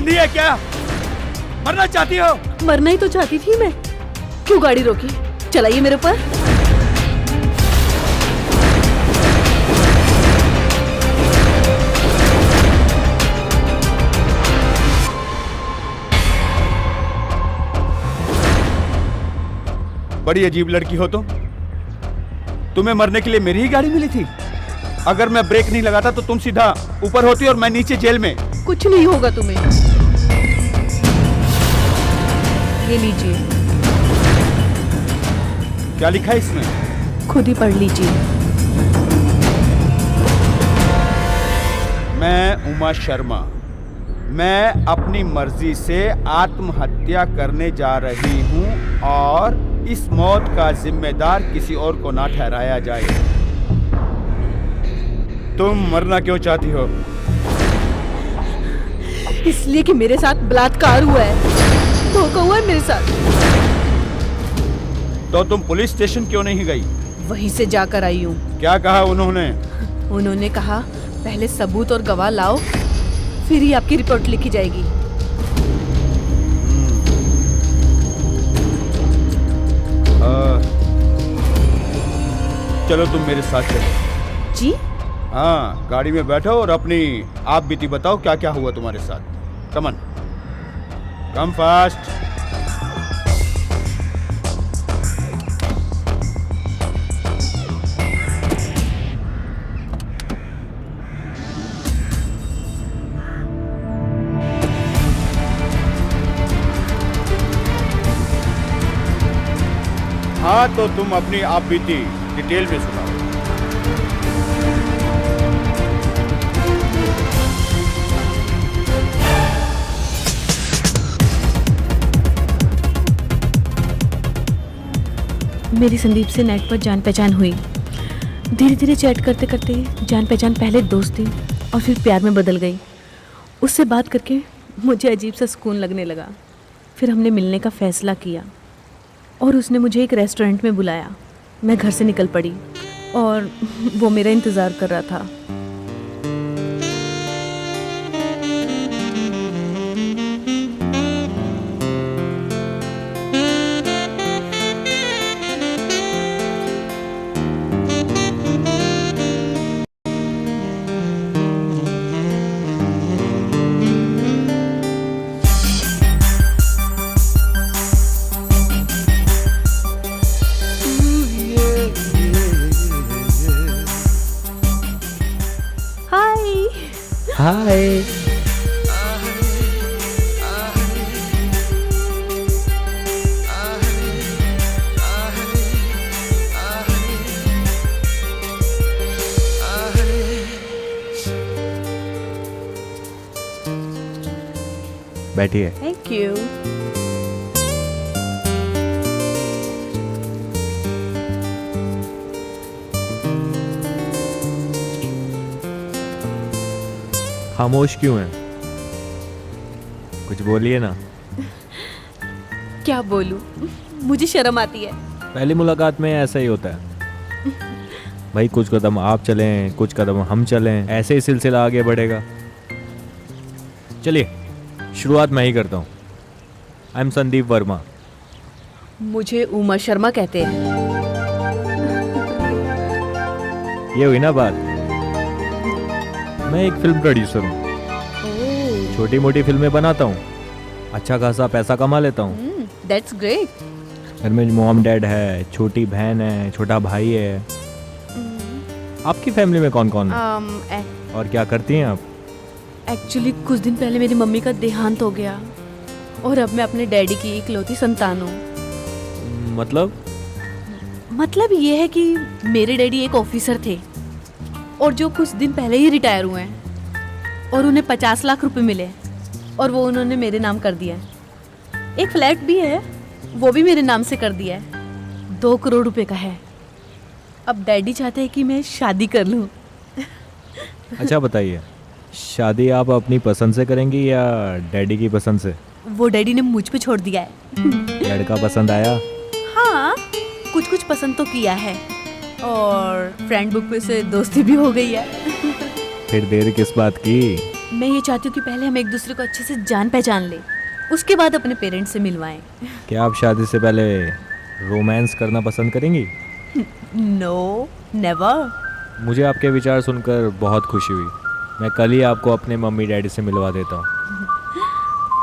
अंधी है क्या? मरना चाहती हो? मरना ही तो चाहती थी मैं। क्यों गाड़ी रोकी? चलाइए मेरे ऊपर। बड़ी अजीब लड़की हो तुम। तुम्हें मरने के लिए मेरी ही गाड़ी मिली थी। अगर मैं ब्रेक नहीं लगाता तो तुम सीधा ऊपर होती और मैं नीचे जेल में। कुछ नहीं होगा तुम्हें। ये लीजिए। क्या लिखा है इसमें? खुद ही पढ़ लीजिए। मैं उमा शर्मा, मैं अपनी मर्जी से आत्महत्या करने जा रही हूं और इस मौत का जिम्मेदार किसी और को ना ठहराया जाए। तुम मरना क्यों चाहती हो? इसलिए कि मेरे साथ बलात्कार हुआ है, धोखा हुआ है मेरे साथ। तो तुम पुलिस स्टेशन क्यों नहीं गई? वहीं से जाकर आई हूँ। क्या कहा उन्होंने? उन्होंने कहा पहले सबूत और गवाह लाओ, फिर ही आपकी रिपोर्ट लिखी जाएगी। चलो तुम मेरे साथ चलो। जी? हाँ, गाड़ी में बैठो और अपनी आप बीती बताओ क्या क्या हुआ तुम्हारे साथ। Come on, come fast. हाँ, तो तुम अपनी आप बीती डिटेल में सुनाओ। मेरी संदीप से नेट पर जान पहचान हुई। धीरे धीरे चैट करते करते जान पहचान पहले दोस्त थी और फिर प्यार में बदल गई। उससे बात करके मुझे अजीब सा सुकून लगने लगा। फिर हमने मिलने का फ़ैसला किया और उसने मुझे एक रेस्टोरेंट में बुलाया। मैं घर से निकल पड़ी और वो मेरा इंतज़ार कर रहा था। हाय। बैठिए। Thank you. खामोश क्यों है? कुछ बोलिए ना। क्या बोलूं? मुझे शर्म आती है। पहली मुलाकात में ऐसा ही होता है भाई। कुछ कदम आप चलें, कुछ कदम हम चलें, ऐसे ही सिलसिला आगे बढ़ेगा। चलिए शुरुआत मैं ही करता हूँ। आई एम संदीप वर्मा। मुझे उमा शर्मा कहते हैं। ये हुई ना बात। मैं एक फिल्म प्रोड्यूसर हूँ। छोटी मोटी फिल्में बनाता हूँ, अच्छा खासा पैसा कमा लेता हूँ। That's great. घर में मॉम डैड है, छोटी बहन है, छोटा भाई है। आपकी फैमिली में कौन कौन है और क्या करती हैं आप? एक्चुअली कुछ दिन पहले मेरी मम्मी का देहांत हो गया और अब मैं अपने डैडी की इकलौती संतान हूँ। मतलब ये है कि मेरे डैडी एक ऑफिसर थे और जो कुछ दिन पहले ही रिटायर हुए हैं और उन्हें 50 लाख रुपए मिले और वो उन्होंने मेरे नाम कर दिया है। एक फ्लैट भी है, वो भी मेरे नाम से कर दिया है। 2 करोड़ रुपए का है। अब डैडी चाहते हैं कि मैं शादी कर लूँ। अच्छा बताइए, शादी आप अपनी पसंद से करेंगी या डैडी की पसंद से? वो डैडी ने मुझ पे छोड़ दिया है। लड़का पसंद आया? हाँ, कुछ पसंद तो किया है और फ्रेंड बुक पे से दोस्ती भी हो गई है। फिर देर किस बात की? मैं ये चाहती हूँ कि पहले हम एक दूसरे को अच्छे से जान पहचान ले, उसके बाद अपने पेरेंट्स से मिलवाएं। क्या आप शादी से पहले रोमांस करना पसंद करेंगी? No, never. मुझे आपके विचार सुनकर बहुत खुशी हुई। मैं कल ही आपको अपने मम्मी डैडी से मिलवा देता हूँ।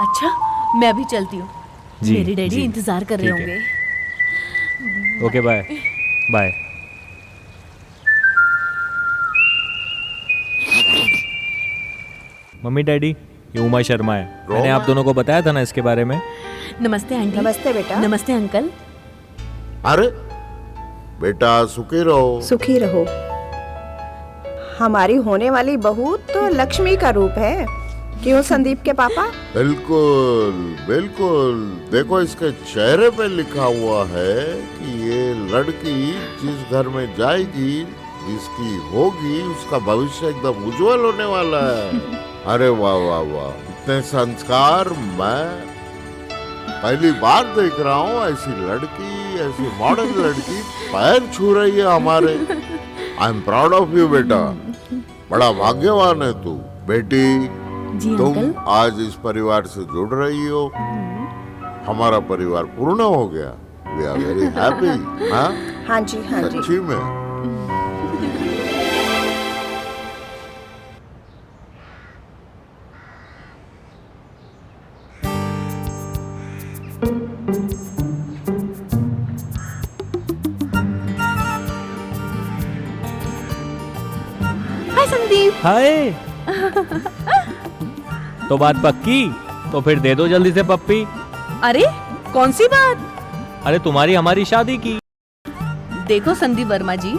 अच्छा, मैं अभी चलती हूँ। जी, मेरे डैडी जी, इंतजार कर रहे ठीक है। होंगे। Okay, bye bye. Mummy daddy, ये उमा शर्मा है। मैंने आप दोनों को बताया था ना इसके बारे में। नमस्ते आंटी। नमस्ते बेटा। नमस्ते अंकल। अरे बेटा सुखी रहो। सुखी रहो। हमारी होने वाली बहू तो लक्ष्मी का रूप है, क्यों संदीप के पापा? बिल्कुल बिल्कुल, देखो इसके चेहरे पे लिखा हुआ है कि ये लड़की जिस घर में जाएगी, जिसकी होगी, उसका भविष्य एकदम उज्जवल होने वाला है। अरे वाह वाह वाह, इतने संस्कार मैं पहली बार देख रहा हूँ। ऐसी लड़की, ऐसी मॉडर्न लड़की पैर छू रही है हमारे। I am proud of you बेटा, बड़ा भाग्यवान है तू बेटी। जी तुम अंकल। आज इस परिवार से जुड़ रही हो, हमारा परिवार पूर्ण हो गया। We are very happy. हाँ हाँ जी, हाँ जी। सच्ची में। हाय संदीप। हाय। तो बात पक्की? तो फिर दे दो जल्दी से पप्पी। अरे कौन सी बात? अरे तुम्हारी हमारी शादी की। देखो संदीप वर्मा जी,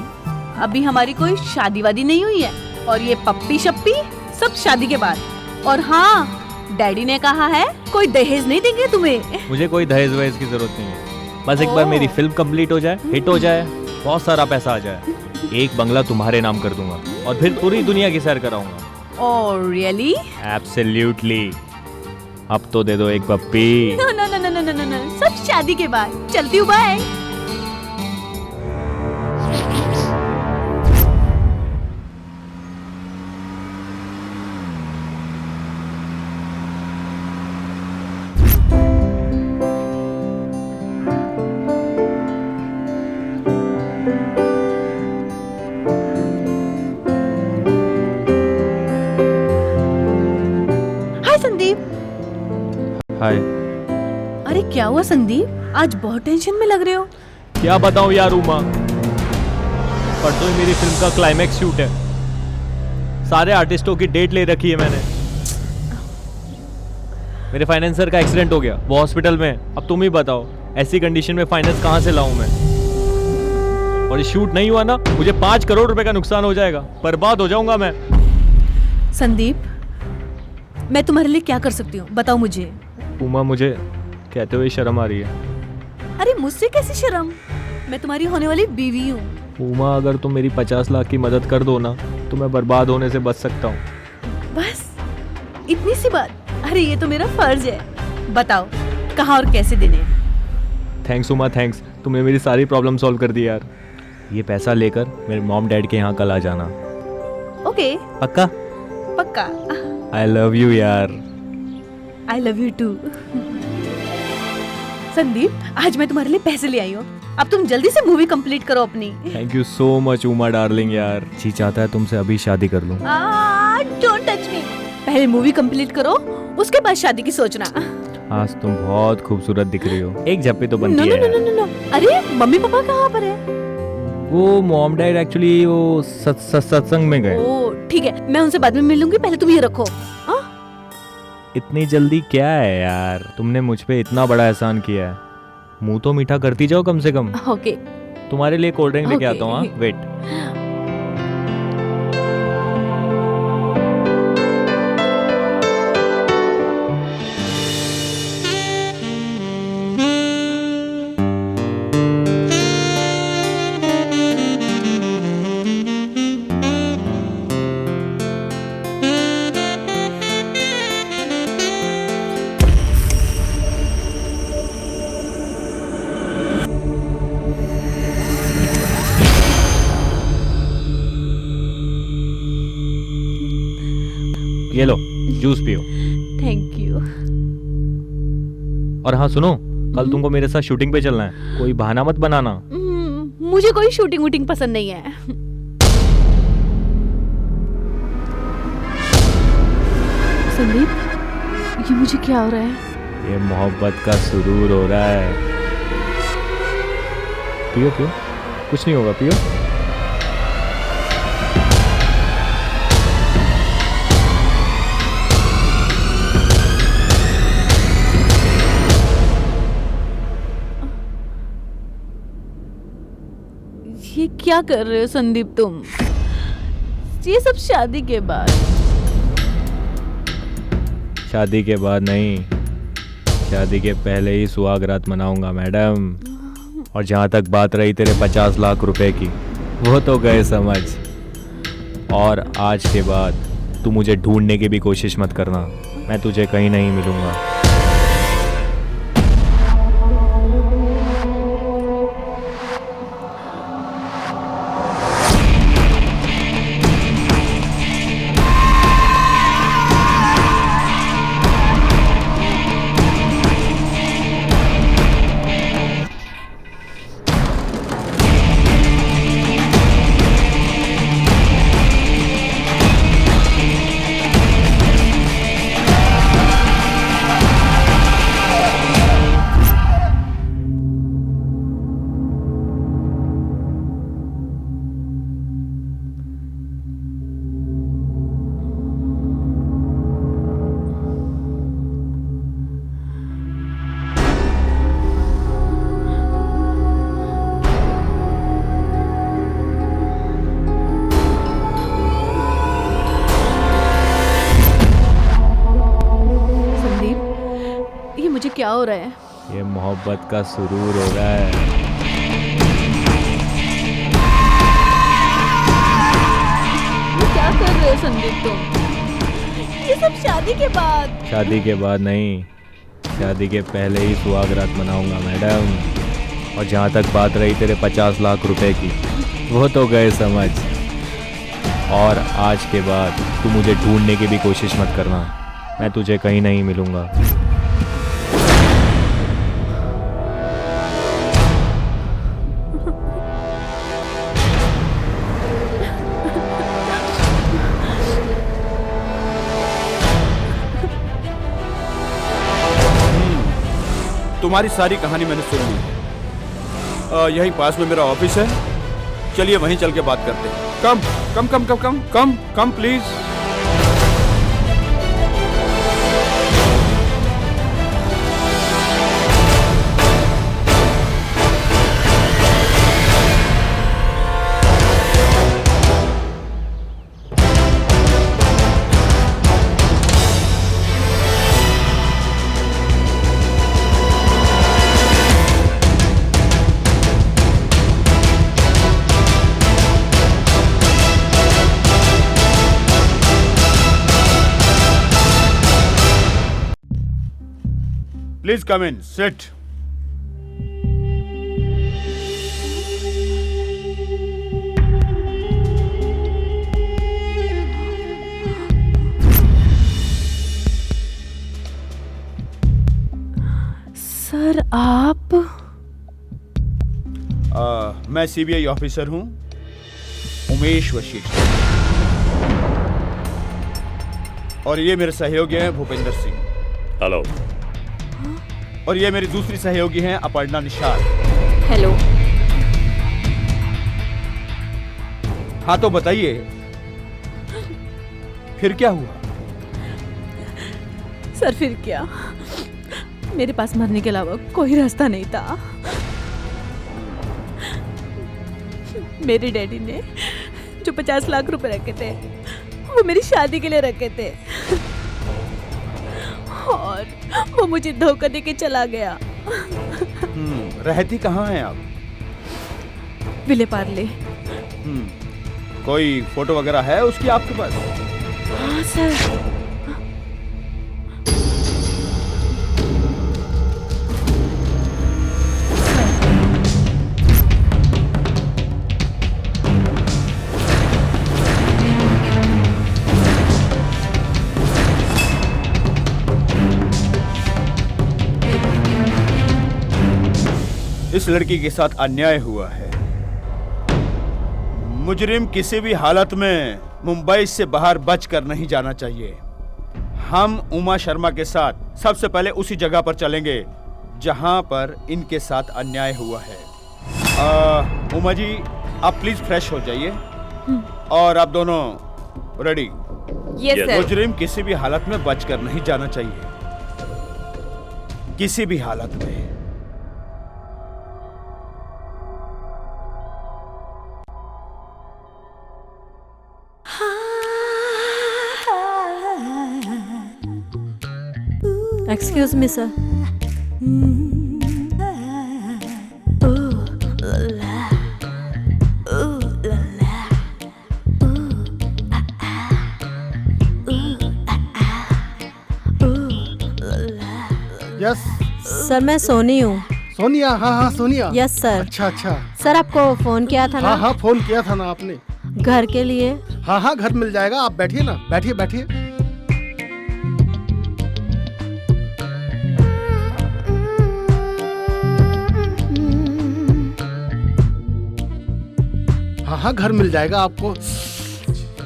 अभी हमारी कोई शादी वादी नहीं हुई है, और ये पप्पी शप्पी सब शादी के बाद। और हाँ, डैडी ने कहा है कोई दहेज नहीं देंगे तुम्हें। मुझे कोई दहेज वहेज की जरूरत नहीं है। बस एक बार मेरी फिल्म कंप्लीट हो जाए, हिट हो जाए, बहुत सारा पैसा आ जाए, एक बंगला तुम्हारे नाम कर दूंगा और फिर पूरी दुनिया की सैर कराऊंगा। Oh really? एब्सोल्युटली। अब तो दे दो एक पप्पी। No no no no no no no, सब शादी के बाद। चलती हूँ, बाय। हाय संदीप। हाय। अरे क्या हुआ संदीप, आज बहुत टेंशन में लग रहे हो। क्या बताऊं यार उमा, परसों ही मेरी फिल्म का क्लाइमैक्स शूट है। सारे आर्टिस्टों की डेट ले रखी है मैंने। मेरे फाइनेंसर का एक्सीडेंट हो गया, वो हॉस्पिटल में है। अब तुम ही बताओ, ऐसी कंडीशन में फाइनेंस कहाँ से लाऊं मैं? और ये शूट नहीं हुआ ना, मुझे 5 करोड़ रुपए का नुकसान हो जाएगा, बर्बाद हो जाऊंगा मैं। संदीप, मैं तुम्हारे लिए क्या कर सकती हूँ, बताओ मुझे। उमा, मुझे कहते हुए शर्म आ रही है। अरे मुझसे कैसी शर्म, मैं तुम्हारी होने वाली बीवी हूँ। उमा, अगर तुम मेरी 50 लाख की मदद कर दो ना, तो मैं बर्बाद होने से बच सकता हूँ। बस इतनी सी बात? अरे ये तो मेरा फर्ज है। बताओ कहाँ और कैसे देने हैं? Thanks Uma, thanks. तुमने मेरी सारी प्रॉब्लम सॉल्व कर दी यार। ये पैसा लेकर मेरे मॉम डैड के यहाँ कल आ जाना। ओके। पक्का? पक्का। आई लव यू यार। I love you too. Sandeep, आज मैं तुम्हारे लिए पैसे ले आई हूँ, अब तुम जल्दी से मूवी कंप्लीट करो अपनी। Thank you so much Uma darling यार। जी चाहता है तुमसे अभी शादी कर लूं। Don't touch me. पहले मूवी कंप्लीट करो, उसके बाद शादी की सोचना। आज तुम बहुत खूबसूरत दिख रही हो। एक झप्पी तो नो बनती नो है। No no no. अरे मम्मी पापा कहाँ पर है? वो मॉम डैड एक्चुअली वो सत्संग में गए। ओ ठीक है, मैं उनसे बाद में मिलूंगी, पहले तुम ये रखो। हाँ? इतनी जल्दी क्या है यार, तुमने मुझ पे इतना बड़ा एहसान किया है, मुंह तो मीठा करती जाओ कम से कम। ओके। तुम्हारे लिए कोल्ड ड्रिंक लेके Okay. आता हूँ। हाँ, वेट। ये लो जूस पियो। Thank you. और हाँ सुनो, कल तुमको मेरे साथ शूटिंग पे चलना है, कोई बहाना मत बनाना। मुझे कोई शूटिंग वूटिंग पसंद नहीं है। संदीप, ये मुझे क्या हो रहा है? ये मोहब्बत का सुरूर हो रहा है। पियो पियो, कुछ नहीं होगा, पियो। ये क्या कर रहे हो संदीप तुम? ये सब शादी के बाद। शादी के बाद नहीं, शादी के पहले ही सुहाग रात मनाऊंगा मैडम। और जहाँ तक बात रही तेरे 50 लाख रुपए की, वो तो गए समझ। और आज के बाद तू मुझे ढूंढने की भी कोशिश मत करना, मैं तुझे कहीं नहीं मिलूंगा। मुझे क्या हो रहा है? ये मोहब्बत का सुरूर हो रहा है। ये क्या कर रहे हो संदीप तुम? ये सब शादी के बाद। शादी के बाद नहीं, शादी के पहले ही सुहाग रात मनाऊंगा मैडम। और जहाँ तक बात रही तेरे 50 लाख रुपए की, वो तो गए समझ। और आज के बाद तू मुझे ढूंढने की भी कोशिश मत करना, मैं तुझे कहीं नहीं मिलूंगा। तुम्हारी सारी कहानी मैंने सुन ली। यहीं पास में मेरा ऑफिस है, चलिए वहीं चल के बात करते हैं। Come come come come come come come please. Please come in. Sit. Sir आप? मैं सीबीआई ऑफिसर हूं, उमेश वशिष्ठ। और ये मेरे सहयोगी हैं भूपेंद्र सिंह। हेलो। और ये मेरी दूसरी सहयोगी हैं अपर्णा निषाद। हेलो। हाँ तो बताइए, फिर क्या हुआ? सर फिर क्या, मेरे पास मरने के अलावा कोई रास्ता नहीं था। मेरे डैडी ने जो 50 लाख रुपए रखे थे, वो मेरी शादी के लिए रखे थे। और वो मुझे धोखा देके चला गया। रहती कहाँ हैं आप? विले पार्ले। कोई फोटो वगैरह है उसकी आपके पास? हाँ सर। इस लड़की के साथ अन्याय हुआ है। मुजरिम किसी भी हालत में मुंबई से बाहर बचकर नहीं जाना चाहिए। हम उमा शर्मा के साथ सबसे पहले उसी जगह पर चलेंगे जहां पर इनके साथ अन्याय हुआ है। उमा जी, आप प्लीज फ्रेश हो जाइए और आप दोनों रेडी। Yes sir. मुजरिम किसी भी हालत में बचकर नहीं जाना चाहिए, किसी भी हालत में। Excuse me sir. Yes sir मैं सोनी हूँ। सोनिया, हाँ हाँ सोनिया। Yes sir. अच्छा अच्छा। सर आपको फोन किया था ना? हाँ हाँ फोन किया था ना आपने। घर के लिए? हाँ हाँ घर मिल जाएगा, आप बैठिए ना, बैठिए बैठिए। हाँ हाँ घर मिल जाएगा आपको।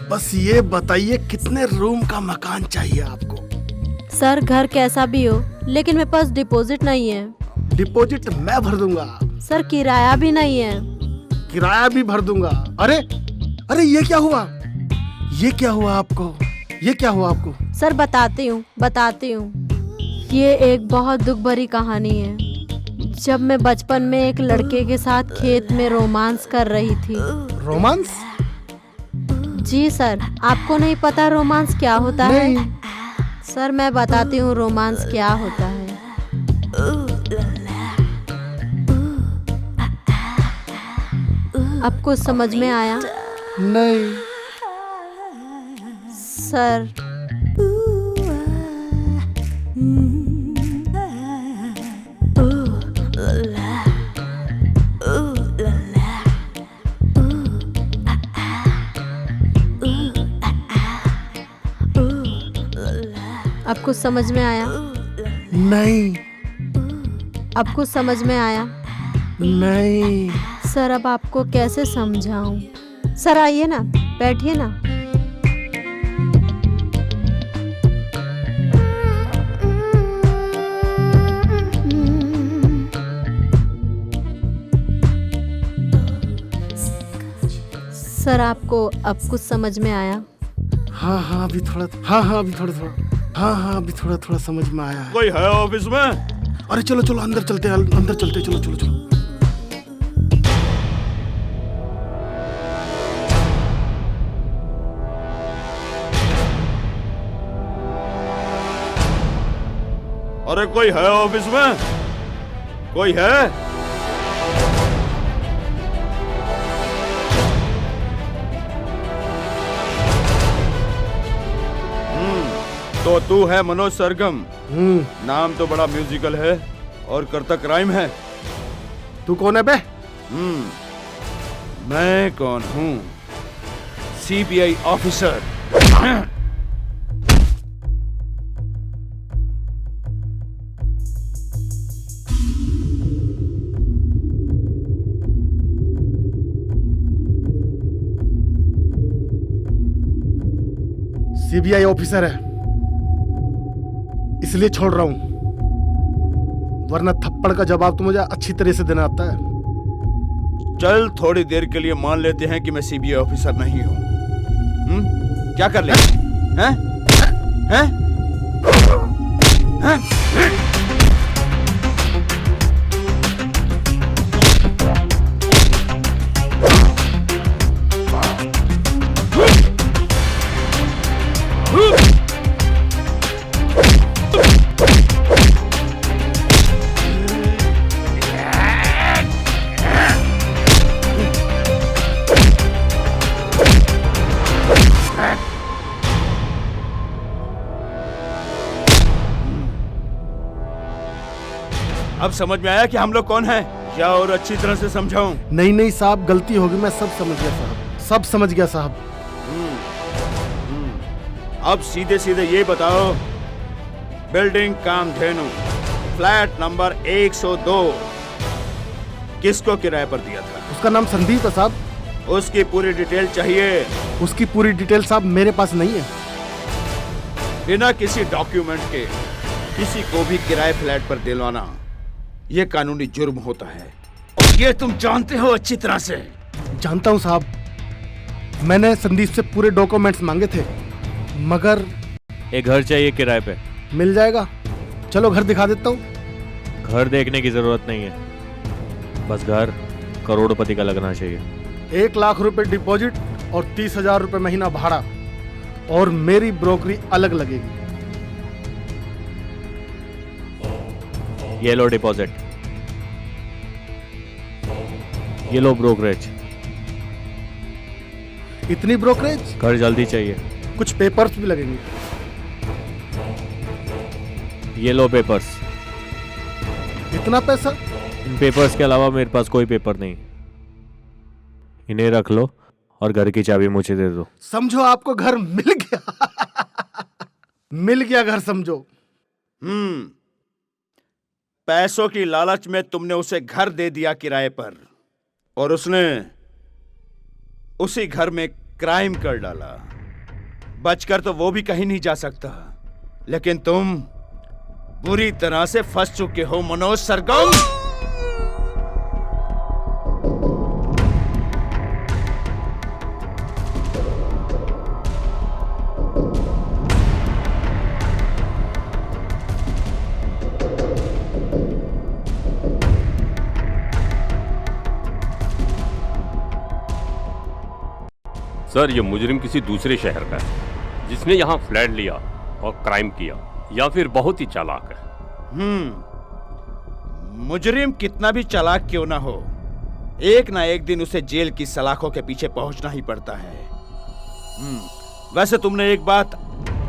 बस ये बताइए कितने रूम का मकान चाहिए आपको? सर घर कैसा भी हो, लेकिन मेरे पास डिपॉजिट नहीं है। डिपॉजिट मैं भर दूंगा। सर किराया भी नहीं है। किराया भी भर दूंगा। अरे अरे ये क्या हुआ? ये क्या हुआ आपको? ये क्या हुआ आपको? सर बताती हूँ। ये एक बहुत दुख भरी कहानी है। जब मैं बचपन में एक लड़के के साथ खेत में रोमांस कर रही थी। रोमांस? जी सर, आपको नहीं पता रोमांस क्या होता नहीं। है? सर मैं बताती हूँ रोमांस क्या होता है। आपको समझ में आया? नहीं। सर आपको समझ में आया? नहीं। आपको समझ में आया? नहीं। सर अब आपको कैसे समझाऊं? सर आइए ना, बैठिए ना। सर आपको अब कुछ समझ में आया? हाँ हाँ अभी थोड़ा, हाँ हाँ अभी थोड़ा थोड़ा, हाँ हाँ अभी थोड़ा थोड़ा समझ में आया है। कोई है ऑफिस में? अरे चलो चलो अंदर चलते हैं, अंदर चलते हैं, चलो चलो चलो। अरे कोई है ऑफिस में? कोई है? तो तू है मनोज सरगम। नाम तो बड़ा म्यूजिकल है और करता क्राइम है। तू कौन है बे? मैं कौन हूँ? CBI officer. सीबीआई ऑफिसर है इसलिए छोड़ रहा हूं, वरना थप्पड़ का जवाब तो मुझे अच्छी तरह से देना आता है। चल थोड़ी देर के लिए मान लेते हैं कि मैं सीबीआई ऑफिसर नहीं हूं। क्या कर ले? हैं? हैं? हैं? अब समझ में आया कि हम लोग कौन हैं? क्या और अच्छी तरह से समझाऊं? नहीं नहीं साहब गलती होगी, मैं सब समझ गया साहब, सब समझ गया साहब। अब सीधे सीधे ये बताओ, बिल्डिंग कामधेनु, फ्लैट नंबर 102, किसको किराए पर दिया था? उसका नाम संदीप है साहब। उसकी पूरी डिटेल चाहिए। उसकी पूरी डिटेल साहब मेरे पास नहीं है। बिना किसी डॉक्यूमेंट के किसी को भी किराए फ्लैट पर दिलवाना ये कानूनी जुर्म होता है और ये तुम जानते हो अच्छी तरह से। जानता हूँ साहब, मैंने संदीप से पूरे डॉक्यूमेंट्स मांगे थे, मगर एक घर चाहिए किराए पे। मिल जाएगा। चलो घर दिखा देता हूँ। घर देखने की जरूरत नहीं है, बस घर करोड़पति का लगना चाहिए। 1 लाख रुपए डिपॉजिट और 30,000 रुपए महीना भाड़ा, और मेरी ब्रोकरी अलग लगेगी। ये लो डिपॉजिट, ये लो ब्रोकरेज। इतनी ब्रोकरेज? घर जल्दी चाहिए। कुछ पेपर्स भी लगेंगे। ये लो पेपर्स। इतना पैसा? इन पेपर्स के अलावा मेरे पास कोई पेपर नहीं। इन्हें रख लो और घर की चाबी मुझे दे दो। समझो आपको घर मिल गया। मिल गया घर समझो। पैसों की लालच में तुमने उसे घर दे दिया किराए पर और उसने उसी घर में क्राइम कर डाला। बचकर तो वो भी कहीं नहीं जा सकता, लेकिन तुम बुरी तरह से फंस चुके हो मनोज सरगम। सर, ये मुजरिम किसी दूसरे शहर का है जिसने यहाँ फ्लैट लिया और क्राइम किया, या फिर बहुत ही चालाक है। मुजरिम कितना भी चालाक क्यों ना हो, एक ना एक दिन उसे जेल की सलाखों के पीछे पहुंचना ही पड़ता है। वैसे तुमने एक बात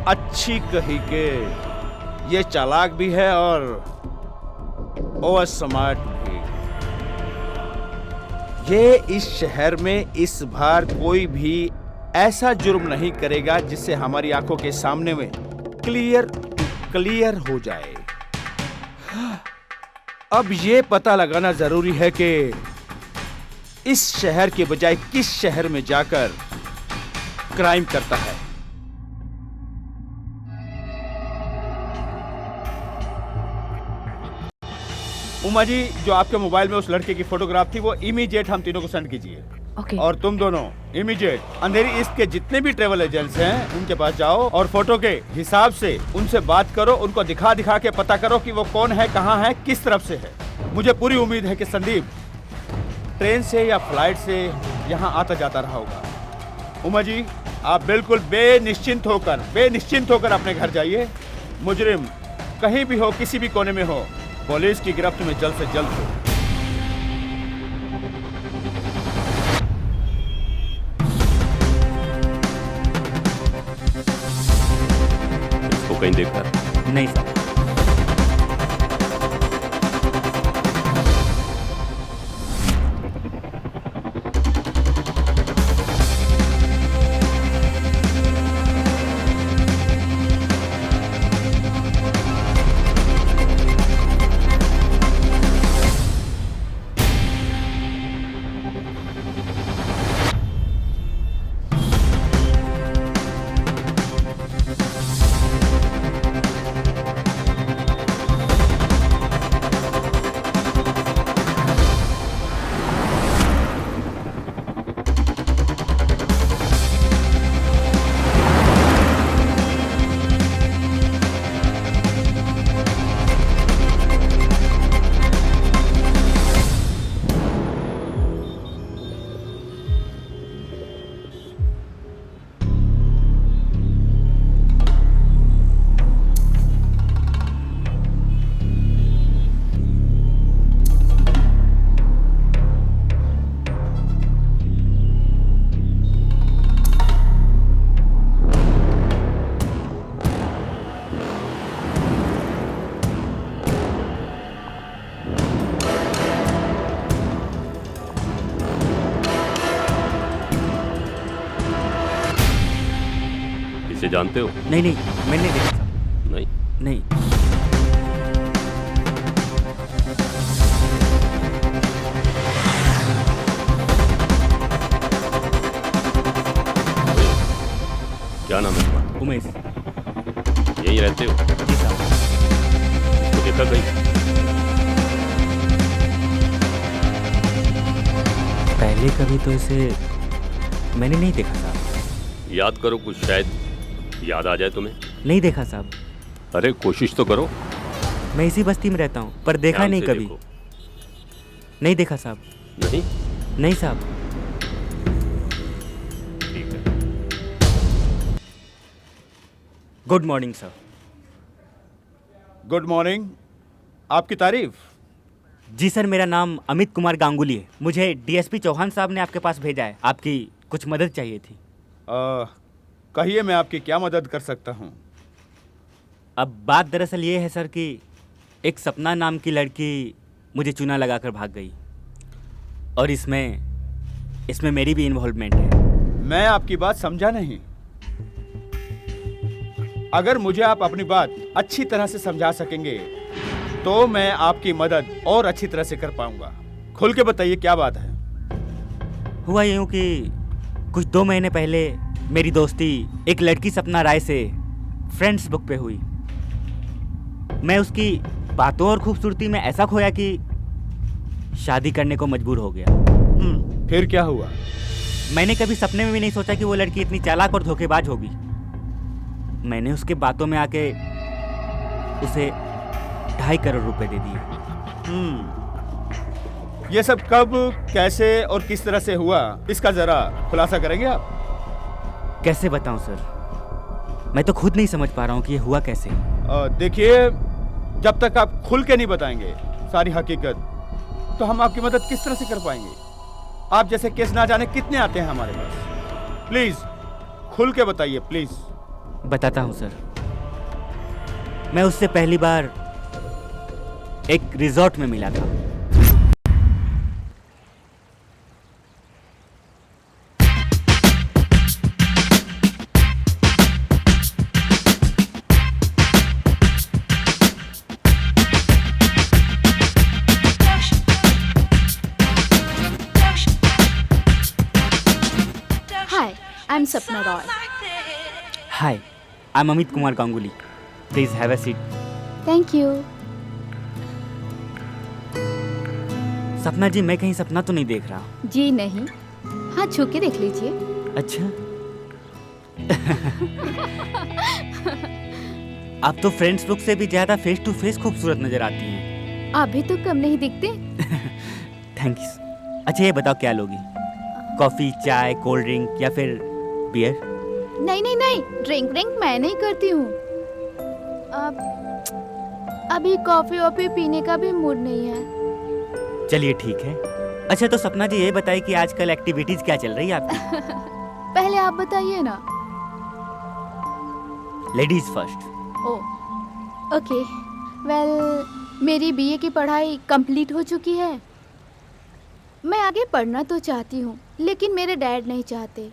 अच्छी कही कि ये चालाक भी है और ओवर स्मार्ट भी। ये इस शहर में इस बार कोई भी ऐसा जुर्म नहीं करेगा जिससे हमारी आंखों के सामने में क्लियर हो जाए। अब ये पता लगाना जरूरी है कि इस शहर के बजाय किस शहर में जाकर क्राइम करता है। उमा जी, जो आपके मोबाइल में उस लड़के की फोटोग्राफ थी वो इमीडिएट हम तीनों को सेंड कीजिए। ओके। और तुम दोनों इमीडिएट अंधेरी ईस्ट के जितने भी ट्रेवल एजेंट्स हैं उनके पास जाओ और फोटो के हिसाब से उनसे बात करो, उनको दिखा दिखा के पता करो कि वो कौन है, कहाँ है, किस तरफ से है। मुझे पूरी उम्मीद है कि संदीप ट्रेन से या फ्लाइट से यहाँ आता जाता रहा होगा। उमा जी, आप बिल्कुल बेनिश्चिंत होकर अपने घर जाइए। मुजरिम कहीं भी हो, किसी भी कोने में हो, पुलिस की गिरफ्त में जल्द से जल्द हो। इसको कहीं देखा है? नहीं सर। इसे जानते हो? नहीं नहीं, मैंने नहीं देखा साहब। नहीं। नहीं। क्या नाम है तुम्हारा? उमेश। यहीं रहते हो? जी साहब। तो देखा कहीं? पहले कभी तो इसे मैंने नहीं देखा साहब। याद करो, कुछ शायद याद आ जाए तुम्हें। नहीं देखा साहब। अरे कोशिश तो करो। मैं इसी बस्ती में रहता हूँ, पर देखा ध्यान नहीं से कभी। देखो। नहीं देखा साहब। नहीं? नहीं साहब। ठीक है। Good morning sir. Good morning. आपकी तारीफ? जी सर, मेरा नाम अमित कुमार गांगुली है। मुझे डीएसपी चौहान साहब ने आपके पास भेजा है। आपकी कुछ मदद चाहिए थी। कहिए, मैं आपकी क्या मदद कर सकता हूँ? अब बात दरअसल ये है सर कि एक सपना नाम की लड़की मुझे चूना लगाकर भाग गई, और इसमें मेरी भी इन्वॉल्वमेंट है। मैं आपकी बात समझा नहीं। अगर मुझे आप अपनी बात अच्छी तरह से समझा सकेंगे तो मैं आपकी मदद और अच्छी तरह से कर पाऊंगा। खुल के बताइए, क्या बात है? हुआ यूँ कि कुछ 2 महीने पहले मेरी दोस्ती एक लड़की सपना राय से फ्रेंड्स बुक पे हुई। मैं उसकी बातों और खूबसूरती में ऐसा खोया कि शादी करने को मजबूर हो गया। फिर क्या हुआ? मैंने कभी सपने में भी नहीं सोचा कि वो लड़की इतनी चालाक और धोखेबाज होगी। मैंने उसके बातों में आके उसे 2.5 करोड़ रुपए दे दिए। ये सब कब, कैसे और किस तरह से हुआ, इसका जरा खुलासा करेंगे आप? कैसे बताऊं सर, मैं तो खुद नहीं समझ पा रहा हूं कि ये हुआ कैसे। देखिए, जब तक आप खुल के नहीं बताएंगे सारी हकीकत, तो हम आपकी मदद किस तरह से कर पाएंगे? आप जैसे केस ना जाने कितने आते हैं हमारे पास। प्लीज खुल के बताइए, प्लीज। बताता हूं सर। मैं उससे पहली बार एक रिजॉर्ट में मिला था। Hi, I'm Sapna Roy. Hi, I M Amit Kumar Ganguly. Please have a seat. Thank you. सपना जी, मैं कहीं सपना तो नहीं देख रहा? जी नहीं। हाँ, छू के देख लीजिए। अच्छा। आप तो फ्रेंड्स बुक से भी ज्यादा फेस टू फेस खूबसूरत नजर आती हैं। आप भी तो कम नहीं दिखते। Thank you. अच्छा ये बताओ, क्या लोगी? कॉफी, चाय, कोल्ड ड्रिंक या फिर बियर? नहीं नहीं नहीं, ड्रिंक मैं नहीं करती हूँ। अभी कॉफी वॉफी पीने का भी मूड नहीं है। चलिए ठीक है। अच्छा तो सपना जी, ये बताइए कि आजकल एक्टिविटीज क्या चल रही है आपकी? पहले आप बताइए ना। Ladies first. ओके। वेल, मेरी बीए की पढ़ाई कंप्लीट हो चुकी है। मैं आगे पढ़ना तो चाहती हूँ, लेकिन मेरे डैड नहीं चाहते।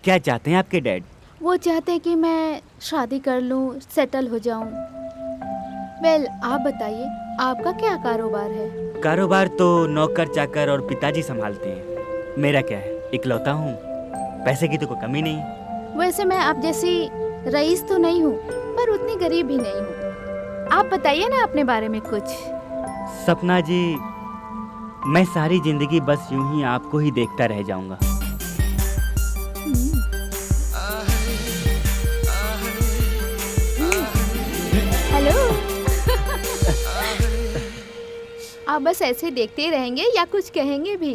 क्या चाहते हैं आपके डैड? वो चाहते कि मैं शादी कर लूँ, सेटल हो जाऊँ। वेल, आप बताइए, आपका क्या कारोबार है? कारोबार तो नौकर चाकर और पिताजी संभालते हैं। मेरा क्या है, इकलौता हूँ। पैसे की तो कोई कमी नहीं। वैसे मैं आप जैसी रईस तो नहीं हूँ, पर उतनी गरीब भी नहीं हूँ। आप बताइए ना अपने बारे में कुछ। सपना जी, मैं सारी जिंदगी बस यूं ही आपको ही देखता रह जाऊंगा। हेलो। आप बस ऐसे देखते ही रहेंगे या कुछ कहेंगे भी?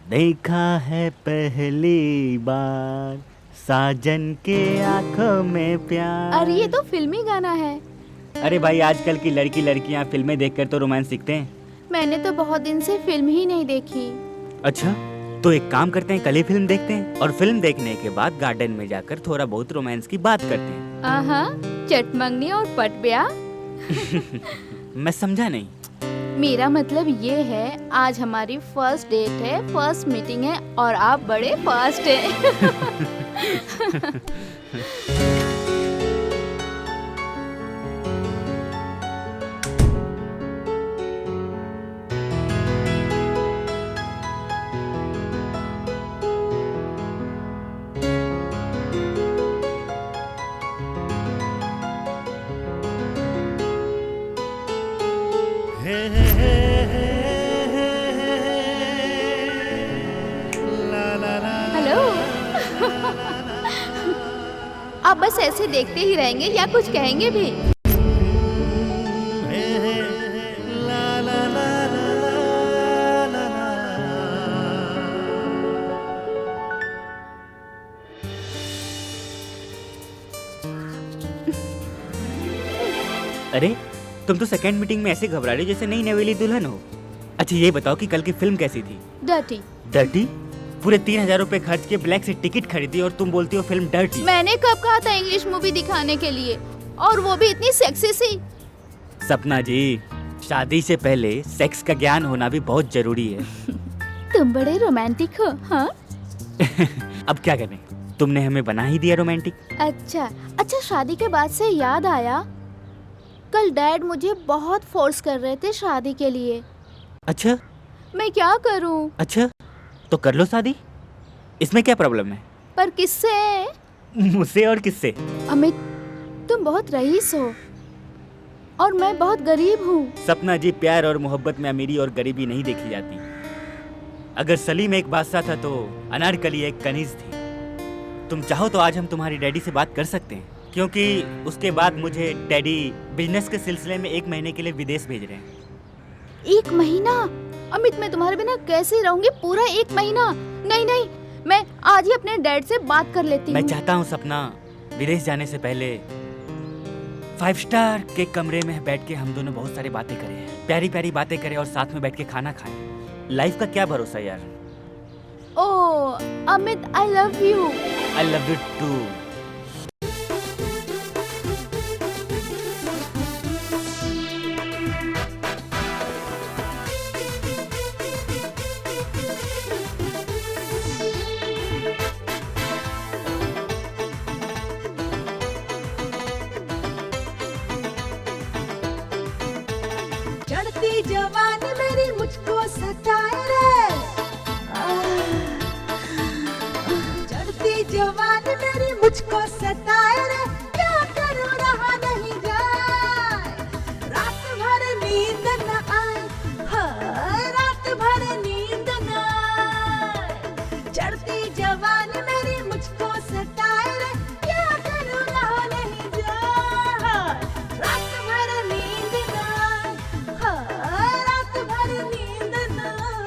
देखा है पहली बार साजन के आंखों में प्यार। अरे ये तो फिल्मी गाना है। अरे भाई, आजकल की लड़कियां फिल्में देखकर तो रोमांस सीखते हैं। मैंने तो बहुत दिन से फिल्म ही नहीं देखी। अच्छा, तो एक काम करते हैं, कल ही फिल्म देखते हैं, और फिल्म देखने के बाद गार्डन में जाकर थोड़ा बहुत रोमांस की बात करते हैं। आहा, चटमंगनी और पट ब्याह। मैं समझा नहीं। मेरा मतलब ये है, आज हमारी फर्स्ट डेट है, फर्स्ट मीटिंग है, और आप बड़े फास्ट हैं। बस ऐसे देखते ही रहेंगे या कुछ कहेंगे भी? अरे तुम तो सेकंड मीटिंग में ऐसे घबरा रहे हो जैसे नई नवेली दुल्हन हो। अच्छा ये बताओ कि कल की फिल्म कैसी थी? डर्टी। डर्टी? पूरे 3000 रुपए खर्च के ब्लैक से टिकट खरीदी और तुम बोलती हो फिल्म डर्टी। मैंने कब कहा था इंग्लिश मूवी दिखाने के लिए, और वो भी इतनी सेक्सी सी। सपना जी, शादी से पहले सेक्स का ज्ञान होना भी बहुत जरूरी है। तुम बड़े रोमांटिक हो। हाँ अब क्या करें, तुमने हमें बना ही दिया रोमांटिक। अच्छा शादी के बाद से याद आया, कल डैड मुझे बहुत फोर्स कर रहे थे शादी के लिए। अच्छा मैं क्या करूं? अच्छा तो कर लो शादी, इसमें क्या प्रॉब्लम है? पर किससे? मुझसे और किससे? अमित, तुम बहुत रईस हो और मैं बहुत गरीब हूँ। सपना जी, प्यार और मोहब्बत में अमीरी और गरीबी नहीं देखी जाती। अगर सलीम एक बादशाह था तो अनारकली एक कनीज थी। तुम चाहो तो आज हम तुम्हारी डैडी से बात कर सकते हैं, क्योंकि उसके बाद मुझे डैडी बिजनेस के सिलसिले में 1 महीने के लिए विदेश भेज रहे हैं। 1 महीना? अमित, मैं तुम्हारे बिना कैसे रहूंगी पूरा 1 महीना? नहीं, मैं आज ही अपने डैड से बात कर लेती हूँ। मैं चाहता हूँ सपना, विदेश जाने से पहले 5 स्टार के कमरे में बैठ के हम दोनों बहुत सारी बातें करें, प्यारी प्यारी बातें करें और साथ में बैठ के खाना खाएं। लाइफ का क्या भरोसा यार। Oh Amit, I love you. I love you too. चढ़ती जवानी मेरी मुझको सताए रे, चढ़ती जवानी मेरी मुझको सताए रे, क्या करूं रहा नहीं जाए, रात भर नींद न आए, हाय रात भर नींद न आए, चढ़ती जवानी मेरी मुझको सताए रे, क्या करूं रहा नहीं जाए, रात भर नींद न आए, हाय रात भर नींद न आए।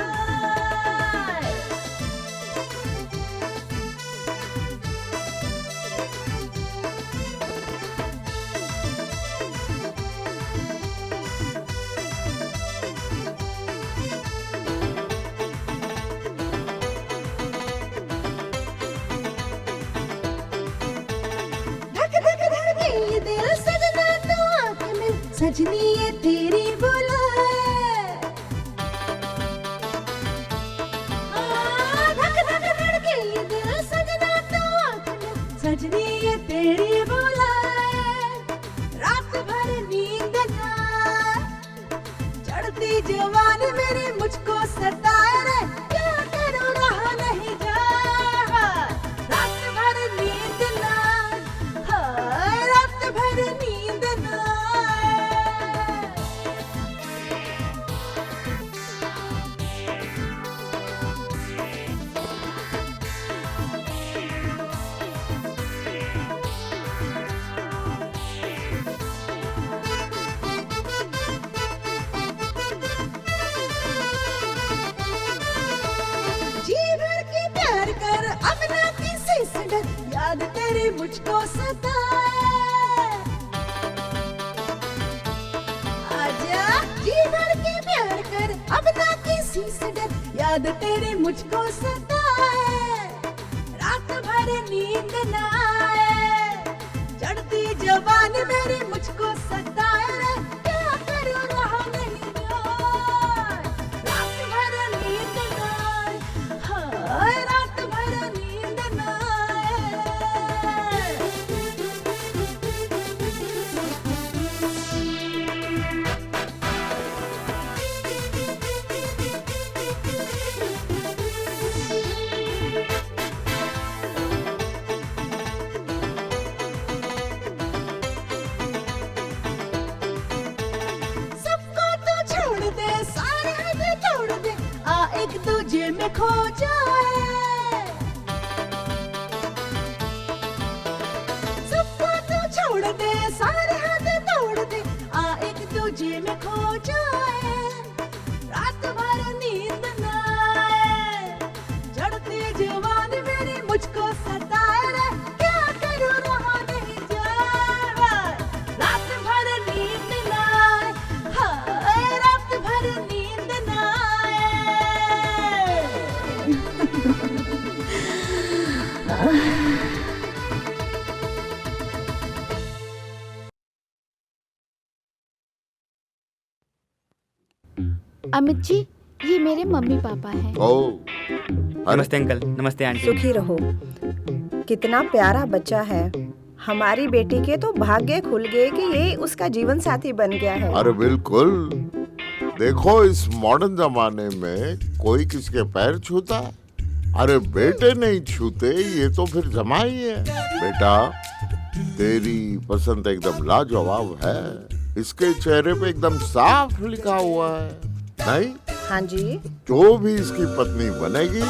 धक धक धड़के ये दिल सजना तो आँख में सजनी ये तेरी बुलाए, धक धक धड़के ये दिल सजना तो आँख में सजनी ये तेरी बुलाए, रात भर नींद न आए, चढ़ती जवानी मेरी मुझको सताए रे, क्या करूं रहा नहीं जाए, रात भर नींद न आए, हाय रात भर नींद न आए। जी भर के प्यार कर अब ना किसी से डर, याद तेरी मुझको सताए, आजा जी भर के प्यार कर अब ना किसी से डर, याद तेरी मुझको सताए, रात भर नींद न आए, चढ़ती जवानी मेरी मुझको सताए रे, क्या करूं रहा नहीं जाए, रात भर नींद न आए, हाय रात भर नींद न आए। सबको तो छोड़ दे, सारे हद तोड़ दे, आ एक दूजे में खो जाए, सब अमित जी, ये मेरे मम्मी पापा हैं। ओ, नमस्ते अंकल, नमस्ते आंटी। सुखी रहो। कितना प्यारा बच्चा है। हमारी बेटी के तो भाग्य खुल गए कि ये उसका जीवन साथी बन गया है। अरे बिल्कुल। देखो इस मॉडर्न जमाने में कोई किसके पैर छूता? अरे बेटे नहीं छूते, ये तो फिर जमा ही है। बेटा, तेरी पसंद एकदम लाजवाब है। इसके चेहरे पे एकदम साफ लिखा हुआ है, नहीं? हाँ जी। जो भी इसकी पत्नी बनेगी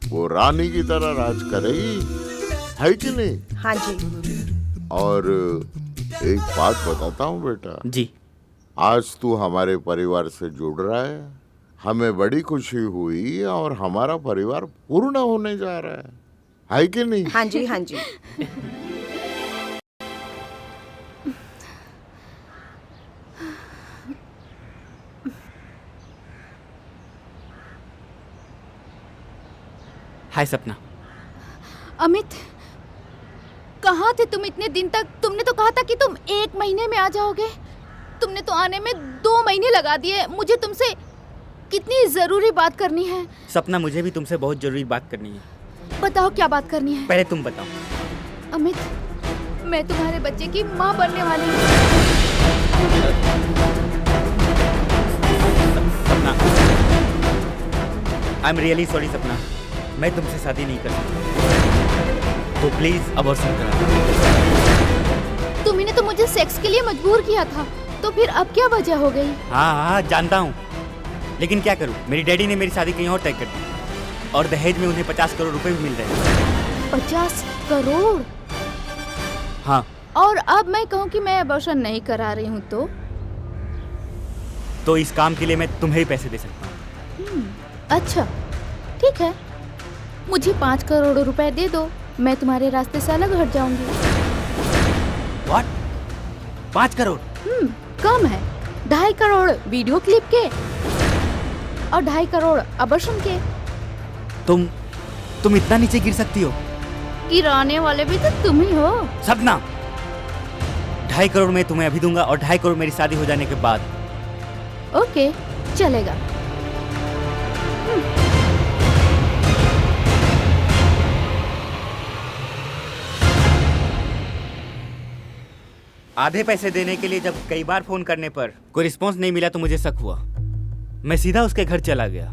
वो रानी की तरह राज करेगी, है कि नहीं? हाँ जी। और एक बात बताता हूँ बेटा जी। आज तू हमारे परिवार से जुड़ रहा है, हमें बड़ी खुशी हुई और हमारा परिवार पूर्ण होने जा रहा है कि नहीं? हाँ जी, हाँ जी। हाय सपना। अमित, कहाँ थे तुम इतने दिन तक? तुमने तो कहा था कि तुम 1 महीने में आ जाओगे। तुमने तो आने में 2 महीने लगा दिए। मुझे तुमसे कितनी जरूरी बात करनी है। सपना, मुझे भी तुमसे बहुत जरूरी बात करनी है। बताओ क्या बात करनी है। पहले तुम बताओ। अमित, मैं तुम्हारे बच्चे की माँ बनने वाली हूँ। सपना, आई एम रियली सॉरी सपना, मैं तुमसे शादी नहीं कर सकता, तो प्लीज अबॉर्शन करा। तुमने तो मुझे सेक्स के लिए मजबूर किया था, तो फिर अब क्या वजह हो गई? हाँ जानता हूँ, लेकिन क्या करूँ, मेरी डैडी ने मेरी शादी कहीं और तय कर दी और दहेज में उन्हें 50 करोड़ रुपए भी मिल रहे हैं। 50 करोड़? हाँ। और अब मैं कहूँ कि मैं अबॉर्शन नहीं करा रही हूँ तो इस काम के लिए मैं तुम्हें ही पैसे दे सकता हूँ। अच्छा ठीक है, मुझे 5 करोड़ रुपए दे दो, मैं तुम्हारे रास्ते से अलग हट जाऊंगी। What? 5 करोड़? कम है। 2.5 करोड़ वीडियो क्लिप के और 2.5 करोड़ अबॉर्शन के। तुम इतना नीचे गिर सकती हो? गिराने वाले भी तो तुम ही हो। सपना, 2.5 करोड़ मैं तुम्हें अभी दूंगा और 2.5 करोड़ मेरी शादी हो जाने के बाद। ओके, चलेगा। आधे पैसे देने के लिए जब कई बार फोन करने पर कोई रिस्पांस नहीं मिला तो मुझे शक हुआ। मैं सीधा उसके घर चला गया।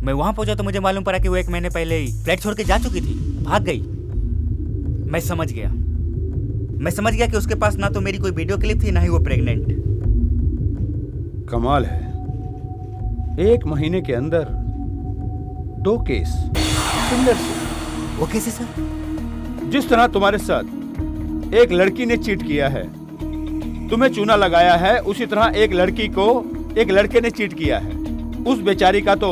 मैं वहां पहुंचा तो मुझे मालूम पड़ा कि वो 1 महीने पहले ही फ्लैट छोड़ के जा चुकी थी, भाग गई। मैं समझ गया कि उसके पास ना तो मेरी कोई वीडियो क्लिप थी, ना ही वो प्रेग्नेंट। कमाल है, 1 महीने के अंदर 2 केस सुंदर से। वो कैसे सर? जिस तरह तुम्हारे साथ एक लड़की ने चीट किया है, तुम्हें चूना लगाया है, उसी तरह एक लड़की को एक लड़के ने चीट किया है। उस बेचारी का तो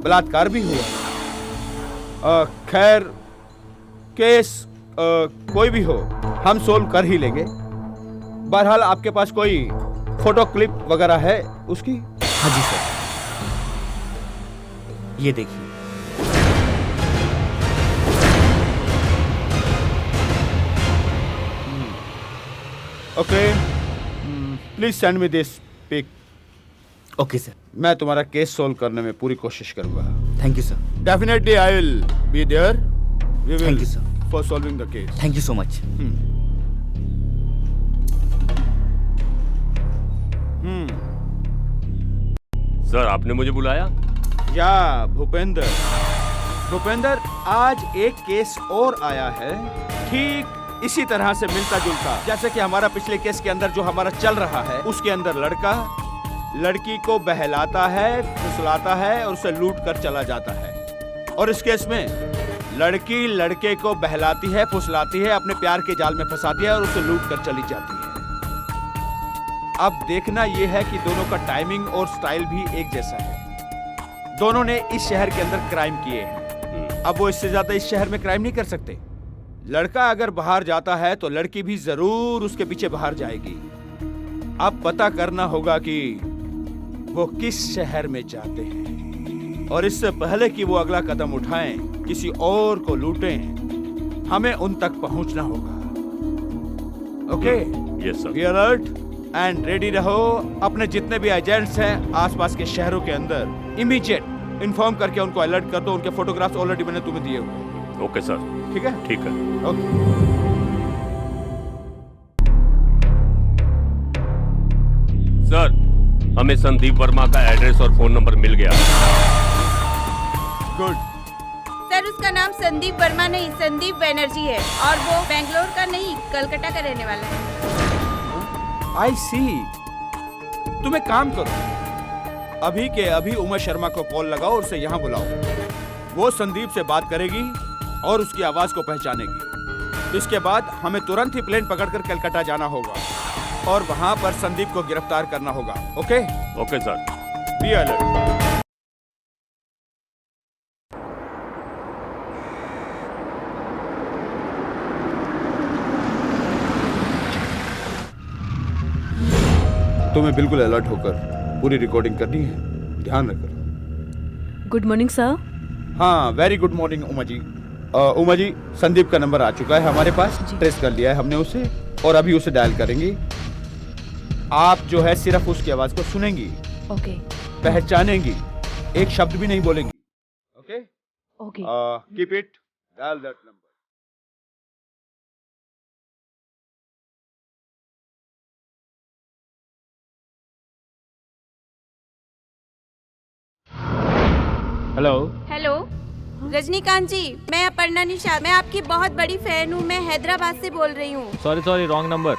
बलात्कार भी हुआ। खैर, केस कोई भी हो, हम सोल्व कर ही लेंगे। बहरहाल आपके पास कोई फोटो क्लिप वगैरह है उसकी? हाँ जी सर, ये देखिए। Okay, please send me this pic. Okay sir. मैं तुम्हारा केस सोल्व करने में पूरी कोशिश करूंगा। Thank you sir. Definitely I will be there. We Thank you, sir. For solving the case. Thank you so much. Sir, आपने मुझे बुलाया? या भूपेंद्र, आज एक केस और आया है, ठीक इसी तरह से मिलता जुलता, जैसे कि हमारा पिछले केस के अंदर जो हमारा चल रहा है, उसके अंदर लड़का लड़की को बहलाता है, फुसलाता है और उसे लूट कर चला जाता है। और इस केस में लड़की लड़के को बहलाती है, फुसलाती है, अपने प्यार के जाल में फंसाती है और उसे लूट कर चली जाती है। अब देखना यह है कि दोनों का टाइमिंग और स्टाइल भी एक जैसा है। दोनों ने इस शहर के अंदर क्राइम किए हैं। अब वो इससे ज्यादा इस शहर में क्राइम नहीं कर सकते। लड़का अगर बाहर जाता है तो लड़की भी जरूर उसके पीछे बाहर जाएगी। अब पता करना होगा कि वो किस शहर में जाते हैं, और इससे पहले कि वो अगला कदम उठाएं, किसी और को लूटें, हमें उन तक पहुंचना होगा। Okay? Yes sir. Be alert. And ready रहो। अपने जितने भी एजेंट्स हैं आसपास के शहरों के अंदर इमीडिएट इन्फॉर्म करके उनको अलर्ट कर दो। उनके फोटोग्राफ्स ऑलरेडी मैंने तुम्हें दिए हुए। Okay sir. ठीक है? ठीक है। ओके। सर, हमें संदीप वर्मा का एड्रेस और फोन नंबर मिल गया। गुड। सर उसका नाम संदीप वर्मा नहीं संदीप बैनर्जी है और वो बेंगलोर का नहीं कलकत्ता का रहने वाला है। आई सी। तुम एक काम करो, अभी के अभी उमा शर्मा को कॉल लगाओ और उसे यहाँ बुलाओ। वो संदीप से बात करेगी और उसकी आवाज को पहचानेगी। इसके बाद हमें तुरंत ही प्लेन पकड़कर कलकत्ता जाना होगा और वहां पर संदीप को गिरफ्तार करना होगा। Okay? Okay sir. Be alert. तुम्हें बिल्कुल अलर्ट होकर पूरी रिकॉर्डिंग करनी है, ध्यान रखकर। Good morning sir. हाँ, very good morning Uma ji. Uma ji, Sandeep का नंबर आ चुका है हमारे पास, ट्रेस कर लिया है हमने उसे और अभी उसे डायल करेंगे। आप जो है सिर्फ उसकी आवाज को सुनेंगी, ओके, पहचानेंगी, एक शब्द भी नहीं बोलेंगी। Okay? Okay. Keep it, dial that number. Hello. Hello Rajinikanth ji, मैं अपर्णा निषाद, मैं आपकी बहुत बड़ी फैन हूँ। मैं हैदराबाद से बोल रही हूँ। Sorry wrong number.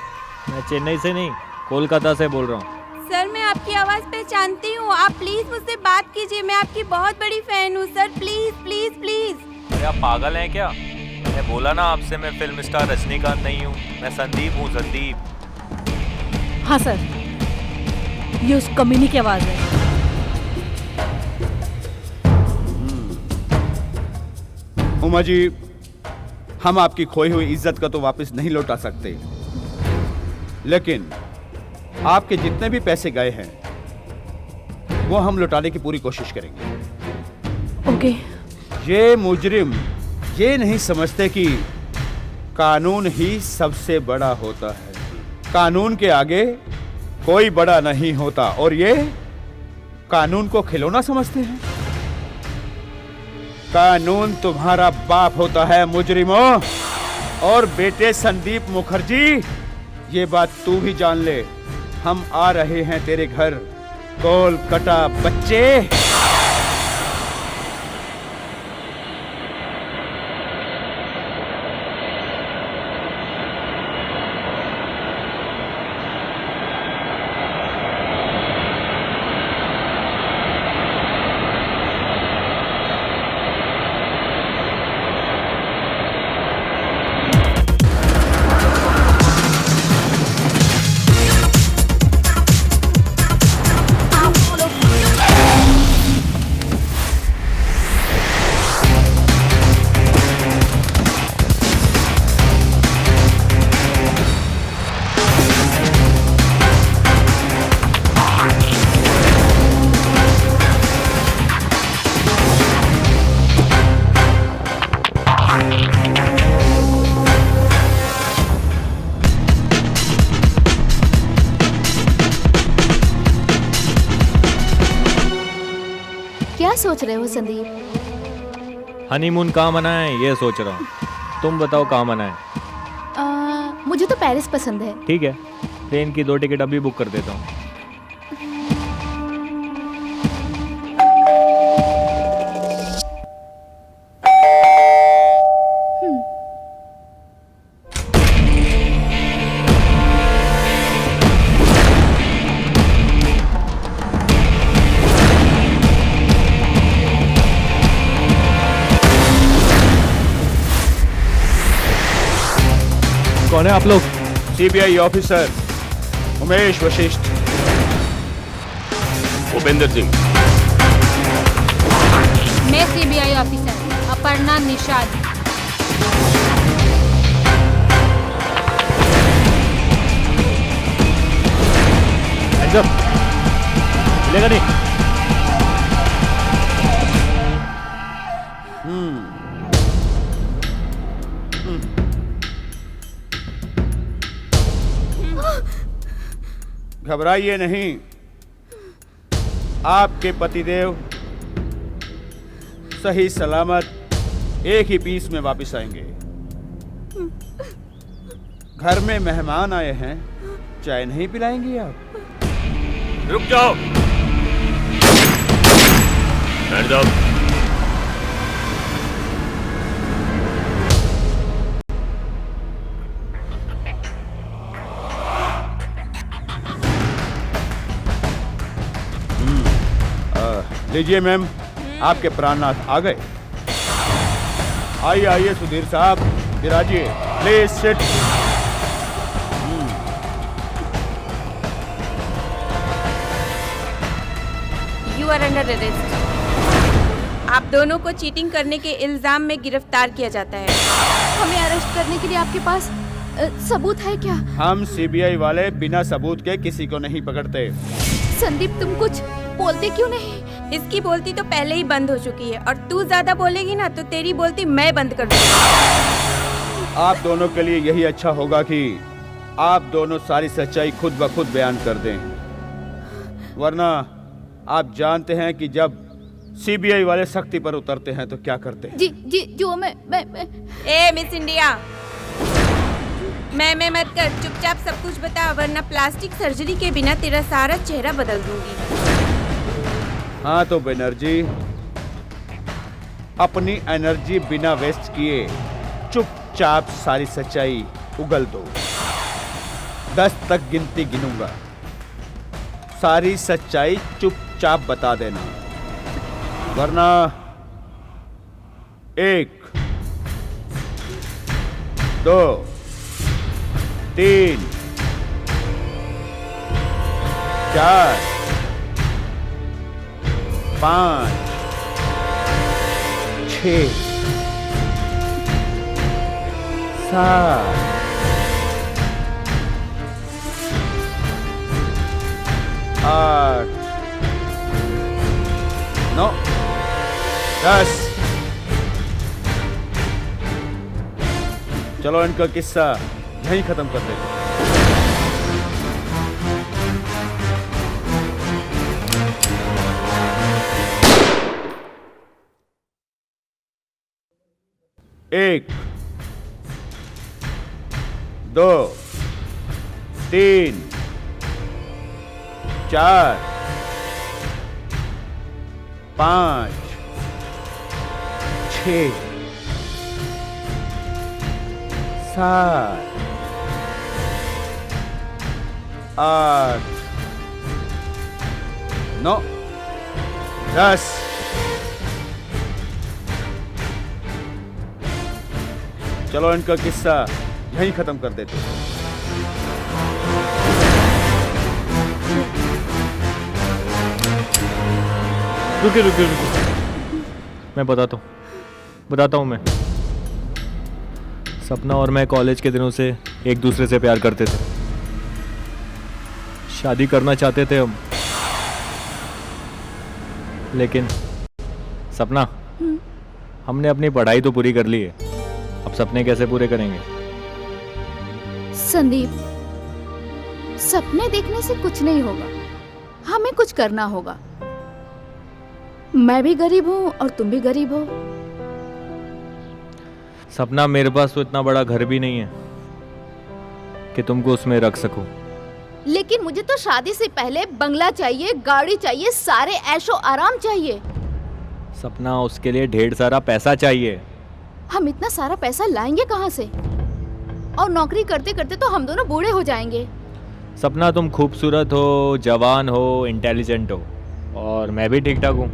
मैं चेन्नई से नहीं कोलकाता से बोल रहा हूँ। सर मैं आपकी आवाज़ पहचानती हूँ, आप प्लीज मुझसे बात कीजिए। मैं आपकी बहुत बड़ी फैन हूँ सर, प्लीज प्लीज प्लीज। अरे आप पागल हैं क्या? मैं बोला ना आपसे, मैं फिल्म स्टार रजनीकांत नहीं हूँ, मैं संदीप हूँ, संदीप। हाँ सर, ये उस कमीनी की आवाज है। उमा जी, हम आपकी खोई हुई इज्जत का तो वापस नहीं लौटा सकते, लेकिन आपके जितने भी पैसे गए हैं वो हम लौटाने की पूरी कोशिश करेंगे। ओके। ये मुजरिम ये नहीं समझते कि कानून ही सबसे बड़ा होता है। कानून के आगे कोई बड़ा नहीं होता और ये कानून को खिलौना समझते हैं। कानून तुम्हारा बाप होता है मुजरिमों। और बेटे संदीप मुखर्जी, ये बात तू भी जान ले, हम आ रहे हैं तेरे घर कोलकाता बच्चे। क्या सोच रहे हो संदीप? हनीमून कहाँ मनाएं ये सोच रहा हूँ। तुम बताओ कहाँ मनाएं। मुझे तो पेरिस पसंद है। ठीक है, ट्रेन की 2 टिकट अभी बुक कर देता हूँ। कौन है आप लोग? CBI officer Umesh Vashishtha. भूपेंद्र सिंह। मैं सीबीआई ऑफिसर अपर्णा निषाद। मिलेगा नहीं। घबराइए नहीं, आपके पतिदेव सही सलामत एक ही पीस में वापस आएंगे। घर में मेहमान आए हैं, चाय नहीं पिलाएंगी आप? रुक जाओ। बैठ जाओ। लीजिए मैम, आपके प्राणनाथ आ गए। आइए आइए सुधीर साहब, विराजिए। Please sit. You are under arrest. आप दोनों को चीटिंग करने के इल्जाम में गिरफ्तार किया जाता है। हमें अरेस्ट करने के लिए आपके पास सबूत है क्या? हम सीबीआई वाले बिना सबूत के किसी को नहीं पकड़ते। संदीप, तुम कुछ बोलते क्यों नहीं? इसकी बोलती तो पहले ही बंद हो चुकी है और तू ज्यादा बोलेगी ना तो तेरी बोलती मैं बंद कर दूंगी। आप दोनों के लिए यही अच्छा होगा कि आप दोनों सारी सच्चाई खुद ब खुद बयान कर दें, वरना आप जानते हैं कि जब सीबीआई वाले सख्ती पर उतरते हैं तो क्या करते हैं। जी जी, जो मैं ए मिस इंडिया, मैं मत कर, चुपचाप सब कुछ बता, वरना प्लास्टिक सर्जरी के बिना तेरा सारा चेहरा बदल दूंगी। हाँ तो बनर्जी, अपनी एनर्जी बिना वेस्ट किए चुपचाप सारी सच्चाई उगल दो। 10 तक गिनती गिनूंगा, सारी सच्चाई चुपचाप बता देना, वरना 1 2 3 4 5 6 7 8 9 10। चलो इनका किस्सा यहीं खत्म कर देते। एक 2 3 4 5 6 7 8 9 10। चलो इनका किस्सा यहीं खत्म कर देते हैं। रुके, मैं बताता हूँ मैं। सपना और मैं कॉलेज के दिनों से एक दूसरे से प्यार करते थे, शादी करना चाहते थे हम, लेकिन सपना, हमने अपनी पढ़ाई तो पूरी कर ली है, अब सपने कैसे पूरे करेंगे? संदीप, सपने देखने से कुछ नहीं होगा, हमें कुछ करना होगा। मैं भी गरीब हूँ और तुम भी गरीब हो। सपना, मेरे पास तो इतना बड़ा घर भी नहीं है कि तुमको उसमें रख सकूं। लेकिन मुझे तो शादी से पहले बंगला चाहिए, गाड़ी चाहिए, सारे ऐशो आराम चाहिए। सपना, उसके लिए ढेर सारा पैसा चाहिए। हम इतना सारा पैसा लाएंगे कहाँ से? और नौकरी करते करते तो हम दोनों बूढ़े हो जाएंगे। सपना, तुम खूबसूरत हो, जवान हो, इंटेलिजेंट हो, और मैं भी ठीक ठाक हूँ।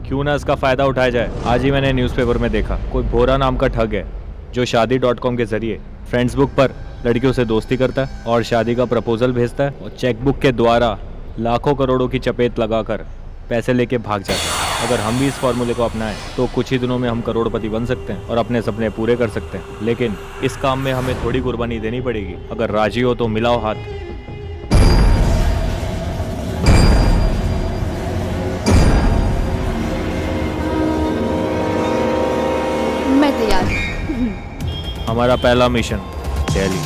क्यों ना इसका फ़ायदा उठाया जाए। आज ही मैंने न्यूज़पेपर में देखा, कोई भोरा नाम का ठग है जो शादी.com के ज़रिए फ्रेंड्स बुक पर लड़कियों से दोस्ती करता है और शादी का प्रपोजल भेजता है, और चेकबुक के द्वारा लाखों करोड़ों की चपेट लगाकर पैसे लेके भाग जाता है। अगर हम भी इस फॉर्मूले को अपनाएं तो कुछ ही दिनों में हम करोड़पति बन सकते हैं और अपने सपने पूरे कर सकते हैं। लेकिन इस काम में हमें थोड़ी कुर्बानी देनी पड़ेगी। अगर राजी हो तो मिलाओ हाथ। मैं तैयार हूँ। हमारा पहला mission Delhi.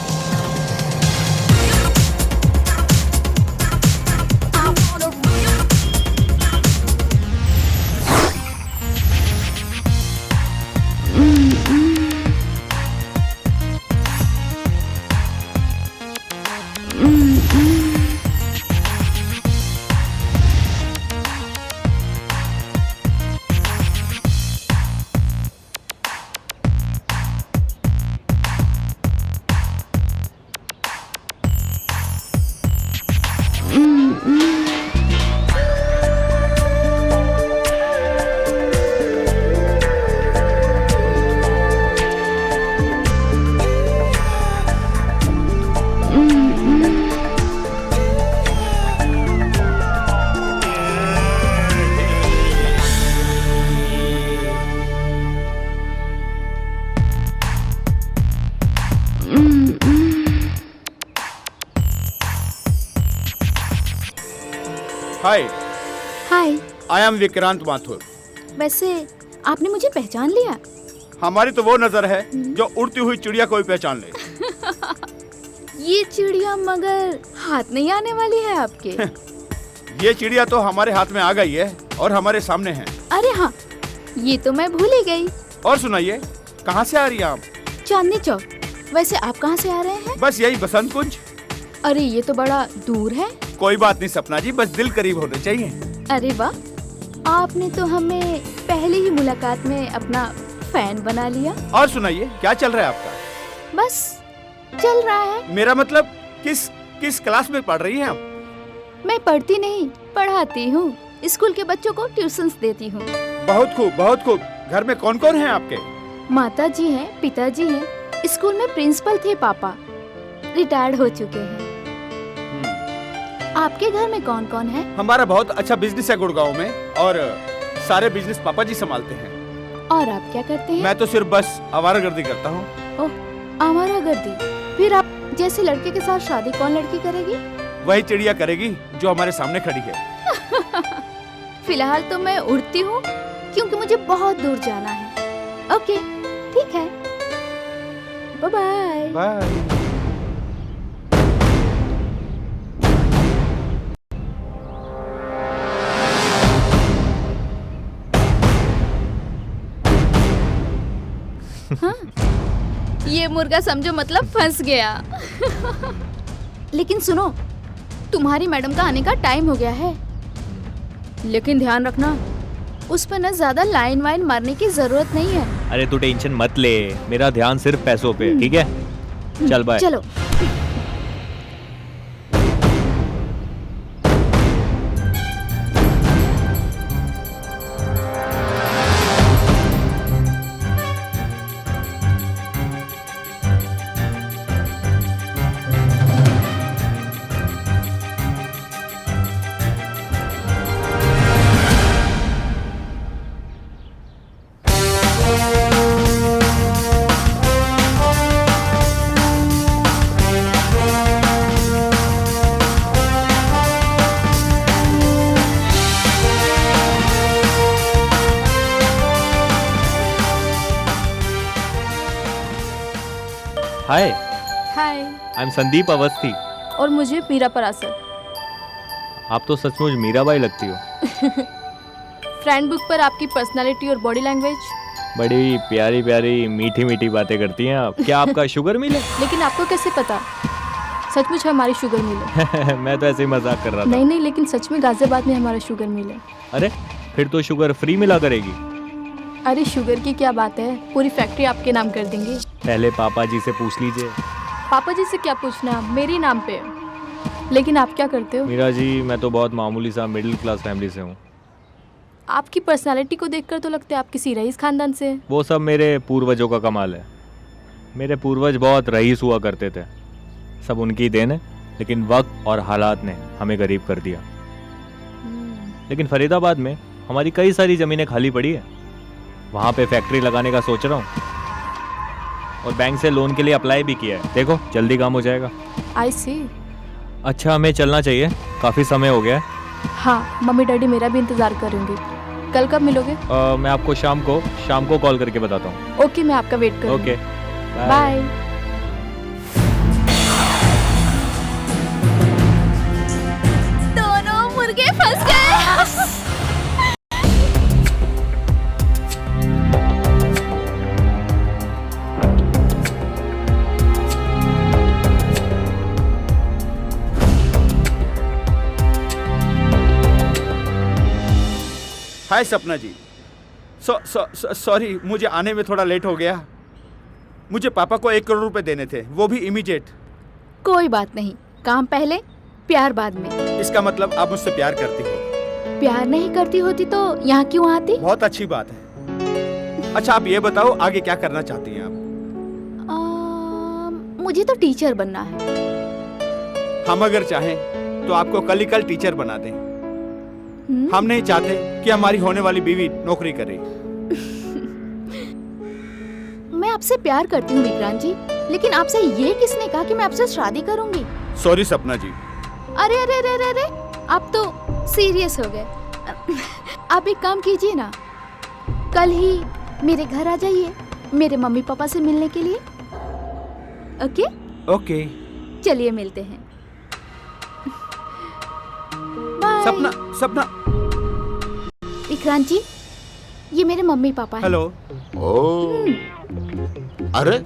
Hi, hi. I M Vikrant Mathur. वैसे आपने मुझे पहचान लिया? हमारी तो वो नजर है जो उड़ती हुई चिड़िया को भी पहचान ले। ये चिड़िया मगर हाथ नहीं आने वाली है आपके। ये चिड़िया तो हमारे हाथ में आ गई है और हमारे सामने है। अरे हाँ, ये तो मैं भूल ही गई। और सुनाइए, कहाँ से आ रही हैं आप? चांदनी चौक। वैसे आप कहाँ से आ रहे हैं? बस यही बसंत कुंज। अरे ये तो बड़ा दूर है। कोई बात नहीं सपना जी, बस दिल करीब होने चाहिए। अरे वाह, आपने तो हमें पहले ही मुलाकात में अपना फैन बना लिया। और सुनाइए, क्या चल रहा है आपका? बस चल रहा है। मेरा मतलब किस क्लास में पढ़ रही हैं आप? मैं पढ़ती नहीं, पढ़ाती हूँ। स्कूल के बच्चों को ट्यूशंस देती हूँ। बहुत खूब, बहुत खूब। घर में कौन कौन है आपके? माता जी हैं, पिताजी हैं, स्कूल में प्रिंसिपल थे पापा, रिटायर्ड हो चुके हैं। आपके घर में कौन कौन है? हमारा बहुत अच्छा बिजनेस है गुड़गांव में और सारे बिजनेस पापा जी संभालते हैं। और आप क्या करते हैं? मैं तो सिर्फ बस आवारागर्दी करता हूँ। ओह, आवारागर्दी। फिर आप जैसे लड़के के साथ शादी कौन लड़की करेगी? वही चिड़िया करेगी जो हमारे सामने खड़ी है। फिलहाल तो मैं उड़ती हूँ क्योंकि मुझे बहुत दूर जाना है। ओके, ठीक है, बाय बाय। बाय। हाँ? ये मुर्गा समझो मतलब फंस गया। लेकिन सुनो, तुम्हारी मैडम का आने का टाइम हो गया है, लेकिन ध्यान रखना उस पर न ज्यादा लाइन वाइन मारने की जरूरत नहीं है। अरे तू टेंशन मत ले, मेरा ध्यान सिर्फ पैसों पे, ठीक है? चल बाय। चलो। Hi, hi. I am Sandeep Awasthi. और मुझे मीरा परासर। आप तो सचमुच मीराबाई लगती हो। फ्रेंड बुक पर आपकी पर्सनालिटी और बॉडी लैंग्वेज। बड़ी प्यारी प्यारी मीठी मीठी बातें करती हैं आप। क्या आपका शुगर मिल है? लेकिन आपको कैसे पता सचमुच हमारी शुगर मिल है? मैं तो ऐसे ही मजाक कर रहा था। नहीं नहीं, लेकिन सच में गाजियाबाद में हमारा शुगर मिल है। अरे फिर तो शुगर फ्री मिला करेगी। अरे शुगर की क्या बात है, पूरी फैक्ट्री आपके नाम कर देंगे। पहले पापा जी से पूछ लीजिए। पापा जी से क्या पूछना, मेरे नाम पे है। लेकिन आप क्या करते हो? मीरा जी, मैं तो बहुत मामूली सा मिडिल क्लास फैमिली से हूँ। आपकी पर्सनालिटी को देखकर तो लगता है आप किसी रईस खानदान से हैं। वो सब मेरे पूर्वजों का कमाल है। मेरे पूर्वज बहुत रईस हुआ करते थे, सब उनकी देन है, लेकिन वक्त और हालात ने हमें गरीब कर दिया। लेकिन फरीदाबाद में हमारी कई सारी ज़मीनें खाली पड़ी है, वहाँ पे फैक्ट्री लगाने का सोच रहा हूँ और बैंक से लोन के लिए अप्लाई भी किया है। देखो जल्दी काम हो जाएगा। आई सी। अच्छा, हमें चलना चाहिए, काफ़ी समय हो गया है। हाँ, मम्मी डैडी मेरा भी इंतज़ार करेंगे। कल कब मिलोगे? मैं आपको शाम को कॉल करके बताता हूँ। ओके, मैं आपका वेट करूँगी। Okay, bye. दोनों मुर्गे फंस गए। हाय सपना जी, सॉरी मुझे आने में थोड़ा लेट हो गया। मुझे पापा को 1 करोड़ रुपए देने थे, वो भी इमीडिएट। कोई बात नहीं, काम पहले प्यार बाद में। इसका मतलब आप मुझसे प्यार करती हो? प्यार नहीं करती होती तो यहाँ क्यों आती? बहुत अच्छी बात है। अच्छा आप ये बताओ, आगे क्या करना चाहती हैं आप? मुझे तो टीचर बनना है। हम अगर चाहें तो आपको कल ही कल टीचर बना दें। हम नहीं चाहते कि हमारी होने वाली बीवी नौकरी करे। मैं आपसे प्यार करती हूँ विक्रांत जी, लेकिन आपसे ये किसने कहा कि मैं आपसे शादी करूंगी? सॉरी सपना जी। अरे अरे अरे अरे, आप तो सीरियस हो गए। आप एक काम कीजिए ना, कल ही मेरे घर आ जाइए मेरे मम्मी पापा से मिलने के लिए। ओके? ओके। चलिए मिलते हैं। बाय। सपना, सपना। विक्रांत जी, ये मेरे मम्मी पापा हैं। हेलो। ओ, अरे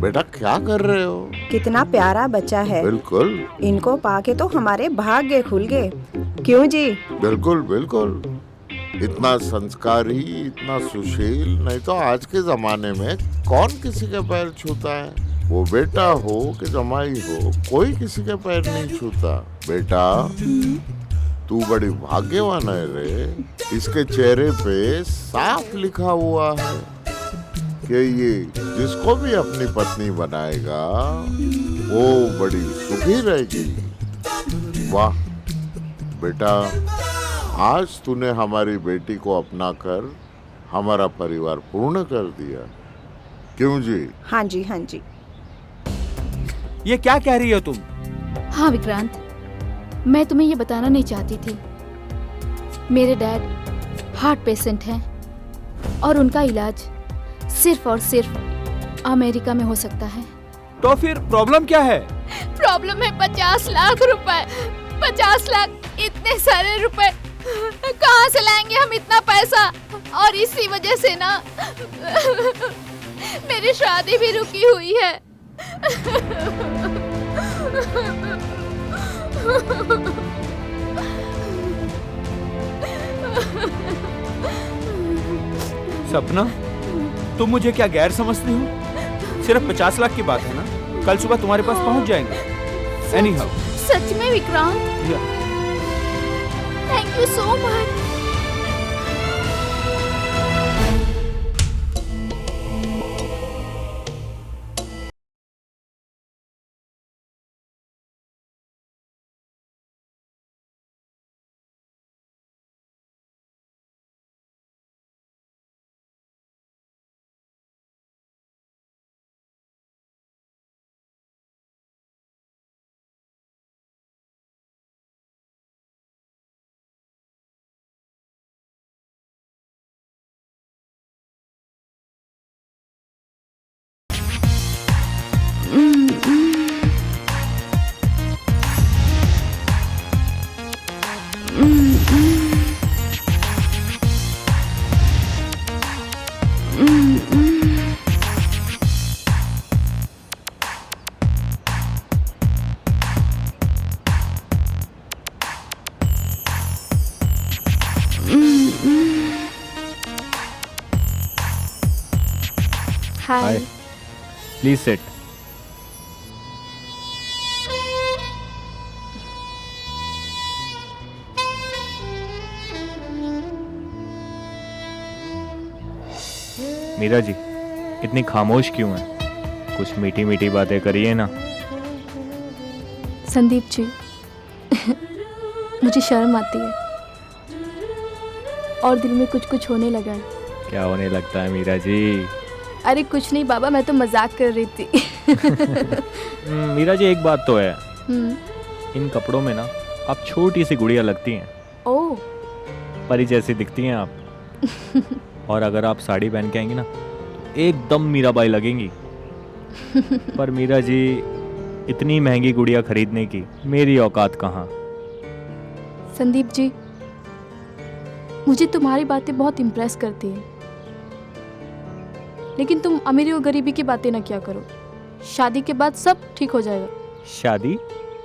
बेटा क्या कर रहे हो? कितना प्यारा बच्चा है। बिल्कुल। इनको पाके तो हमारे भाग्य खुल गए। क्यों जी? बिल्कुल बिल्कुल। इतना संस्कारी, इतना सुशील, नहीं तो आज के जमाने में कौन किसी के पैर छूता है? वो बेटा हो कि जमाई हो, कोई किसी के पैर नहीं छूता। बेटा तू बड़ी भाग्यवान है रे। इसके चेहरे पे साफ लिखा हुआ है कि ये जिसको भी अपनी पत्नी बनाएगा वो बड़ी सुखी रहेगी। वाह बेटा, आज तूने हमारी बेटी को अपना कर हमारा परिवार पूर्ण कर दिया। क्यों जी? हाँ जी, हाँ जी। ये क्या कह रही हो तुम? हाँ विक्रांत, मैं तुम्हें ये बताना नहीं चाहती थी। मेरे डैड हार्ट पेशेंट हैं और उनका इलाज सिर्फ और सिर्फ अमेरिका में हो सकता है। तो फिर प्रॉब्लम क्या है? प्रॉब्लम है 50 लाख रुपए। 50 लाख, इतने सारे रुपए कहाँ से लाएंगे हम इतना पैसा? और इसी वजह से ना मेरी शादी भी रुकी हुई है। सपना, तुम मुझे क्या गैर समझती हो? सिर्फ 50 लाख की बात है ना, कल सुबह तुम्हारे पास पहुंच जाएंगे। Any how. सच में Vikrant? Thank you so much. Hi, please sit. Meera ji, इतनी खामोश क्यों है? कुछ मीठी मीठी बातें करिए ना। संदीप जी, मुझे शर्म आती है और दिल में कुछ कुछ होने लगा है। क्या होने लगता है मीरा जी? अरे कुछ नहीं बाबा, मैं तो मजाक कर रही थी। मीरा जी, एक बात तो है, हम्म। इन कपड़ों में ना आप छोटी सी गुड़िया लगती हैं। ओह, परी जैसी दिखती हैं आप। और अगर आप साड़ी पहन के आएंगी ना, एकदम मीराबाई लगेंगी। पर मीरा जी, इतनी महंगी गुड़िया खरीदने की मेरी औकात कहाँ। संदीप जी, मुझे तुम्हारी बातें बहुत इम्प्रेस करती हैं, लेकिन तुम अमीरी और गरीबी की बातें ना किया करो। शादी के बाद सब ठीक हो जाएगा। शादी?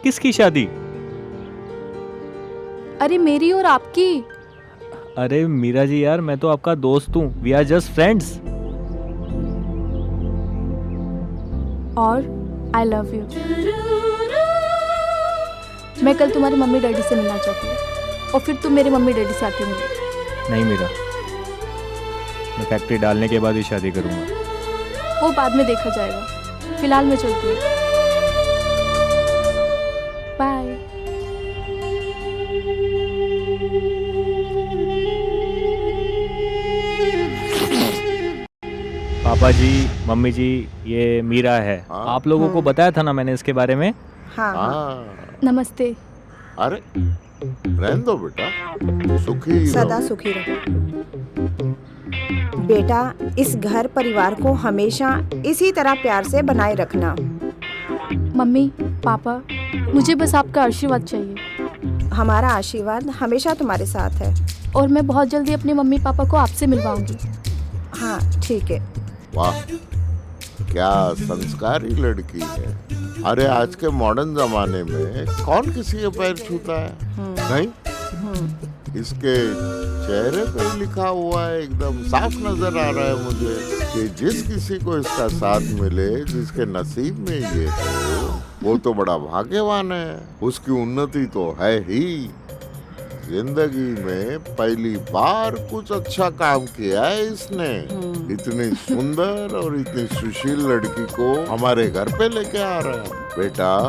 किसकी शादी? अरे मेरी और आपकी। अरे मीरा जी यार, मैं तो आपका दोस्त हूँ। We are just friends. और आई लव यू। मैं कल तुम्हारे मम्मी डैडी से मिलना चाहती हूँ और फिर तुम मेरे मम्मी डैडी से आके मिलो। नहीं मीरा, मैं फैक्ट्री डालने के बाद ही शादी करूँगा। वो बाद में देखा जाएगा, फिलहाल मैं चलती हूँ। बाय। पापा जी, मम्मी जी, ये मीरा है। आप लोगों को बताया था ना मैंने इसके बारे में। हाँ। हाँ। नमस्ते। अरे रहने दो बेटा, सुखी सदा रहो। सुखी रहो। बेटा, इस घर परिवार को हमेशा इसी तरह प्यार से बनाए रखना। मम्मी, पापा, मुझे बस आपका आशीर्वाद चाहिए। हमारा आशीर्वाद हमेशा तुम्हारे साथ है। और मैं बहुत जल्दी अपने मम्मी पापा को आपसे मिलवाऊंगी। हाँ, ठीक है। वाह, क्या संस्कारी लड़की है। अरे आज के मॉडर्न जमाने में कौन किसी के पैर छूता है? नहीं, इसके चेहरे पे लिखा हुआ है, एकदम साफ नजर आ रहा है मुझे कि जिस किसी को इसका साथ मिले, जिसके नसीब में ये हो, वो तो बड़ा भाग्यवान है। उसकी उन्नति तो है ही। जिंदगी में पहली बार कुछ अच्छा काम किया है इसने। इतनी सुंदर और इतनी सुशील लड़की को हमारे घर पे लेके आ रहा है। बेटा,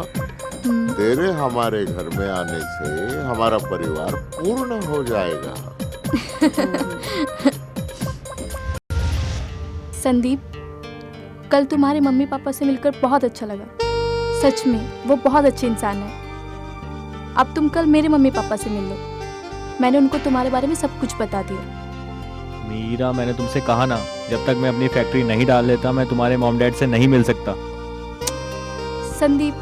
तेरे हमारे घर में आने से हमारा परिवार पूर्ण हो जाएगा। संदीप, कल तुम्हारे मम्मी पापा से मिलकर बहुत अच्छा लगा। सच में वो बहुत अच्छे इंसान है। अब तुम कल मेरे मम्मी पापा से मिल लो। मैंने उनको तुम्हारे बारे में सब कुछ बता दिया। मीरा, मैंने तुमसे कहा ना, जब तक मैं अपनी फैक्ट्री नहीं डाल लेता मैं तुम्हारे मॉम डैड से नहीं मिल सकता। संदीप,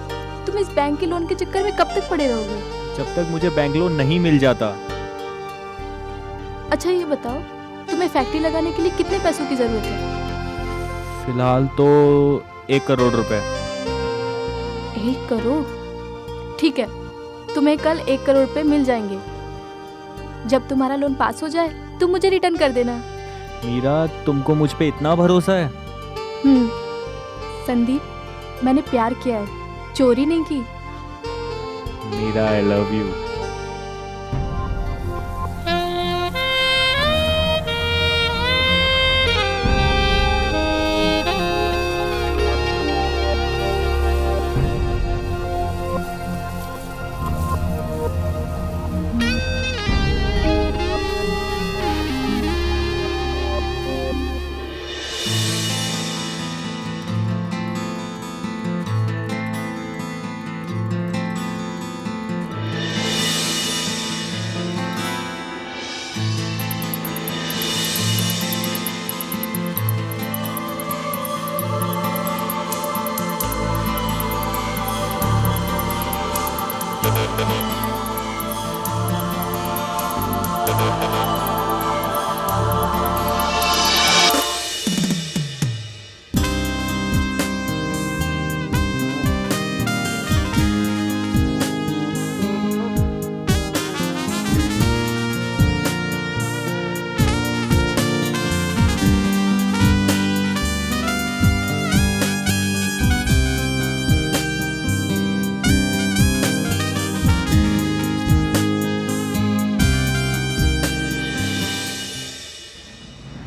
तुम इस बैंक के लोन के चक्कर में कब तक पड़े रहोगे? जब तक मुझे बैंक लोन नहीं मिल जाता। अच्छा ये बताओ, तुम्हें फैक्ट्री लगाने के लिए कितने पैसों की जरूरत है? फिलहाल तो 1 करोड़ रुपए। 1 करोड़? ठीक है, तुम्हें कल 1 करोड़ रुपए मिल जाएंगे। जब तुम्हारा लोन पास हो जाए तुम मुझे रिटर्न कर देना। मीरा, तुमको मुझ पे इतना भरोसा है? संदीप, मैंने प्यार किया है, चोरी नहीं की। Meera, I love you.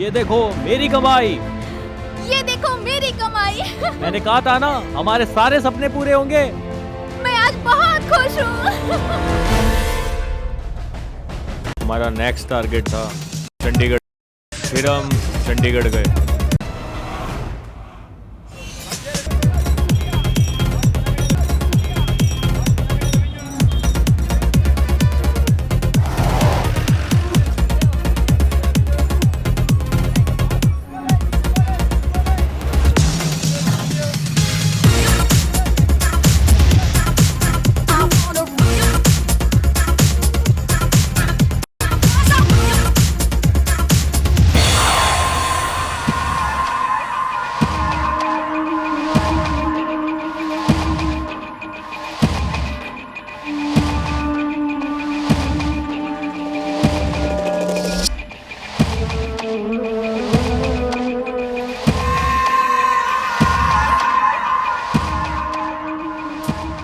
ये देखो मेरी कमाई। ये देखो मेरी कमाई। मैंने कहा था ना, हमारे सारे सपने पूरे होंगे। मैं आज बहुत खुश हूँ। हमारा नेक्स्ट टारगेट था चंडीगढ़, फिर हम चंडीगढ़ गए।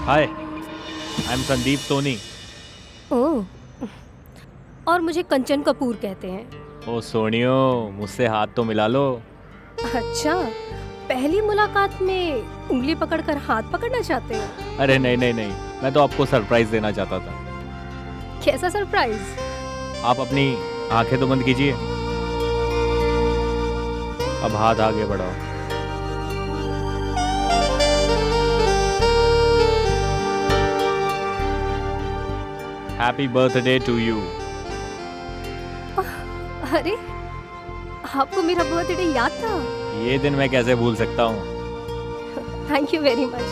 हाय, आई एम संदीप सोनी। ओह, और मुझे कंचन कपूर कहते हैं। ओ सोनियो, मुझसे हाथ तो मिला लो। अच्छा, पहली मुलाकात में उंगली पकड़कर हाथ पकड़ना चाहते हो? अरे नहीं नहीं नहीं, मैं तो आपको सरप्राइज देना चाहता था। कैसा सरप्राइज? आप अपनी आंखें तो बंद कीजिए, अब हाथ आगे बढ़ाओ। Happy birthday to you. अरे आपको मेरा बर्थडे याद था? ये दिन मैं कैसे भूल सकता हूँ। Thank you very much.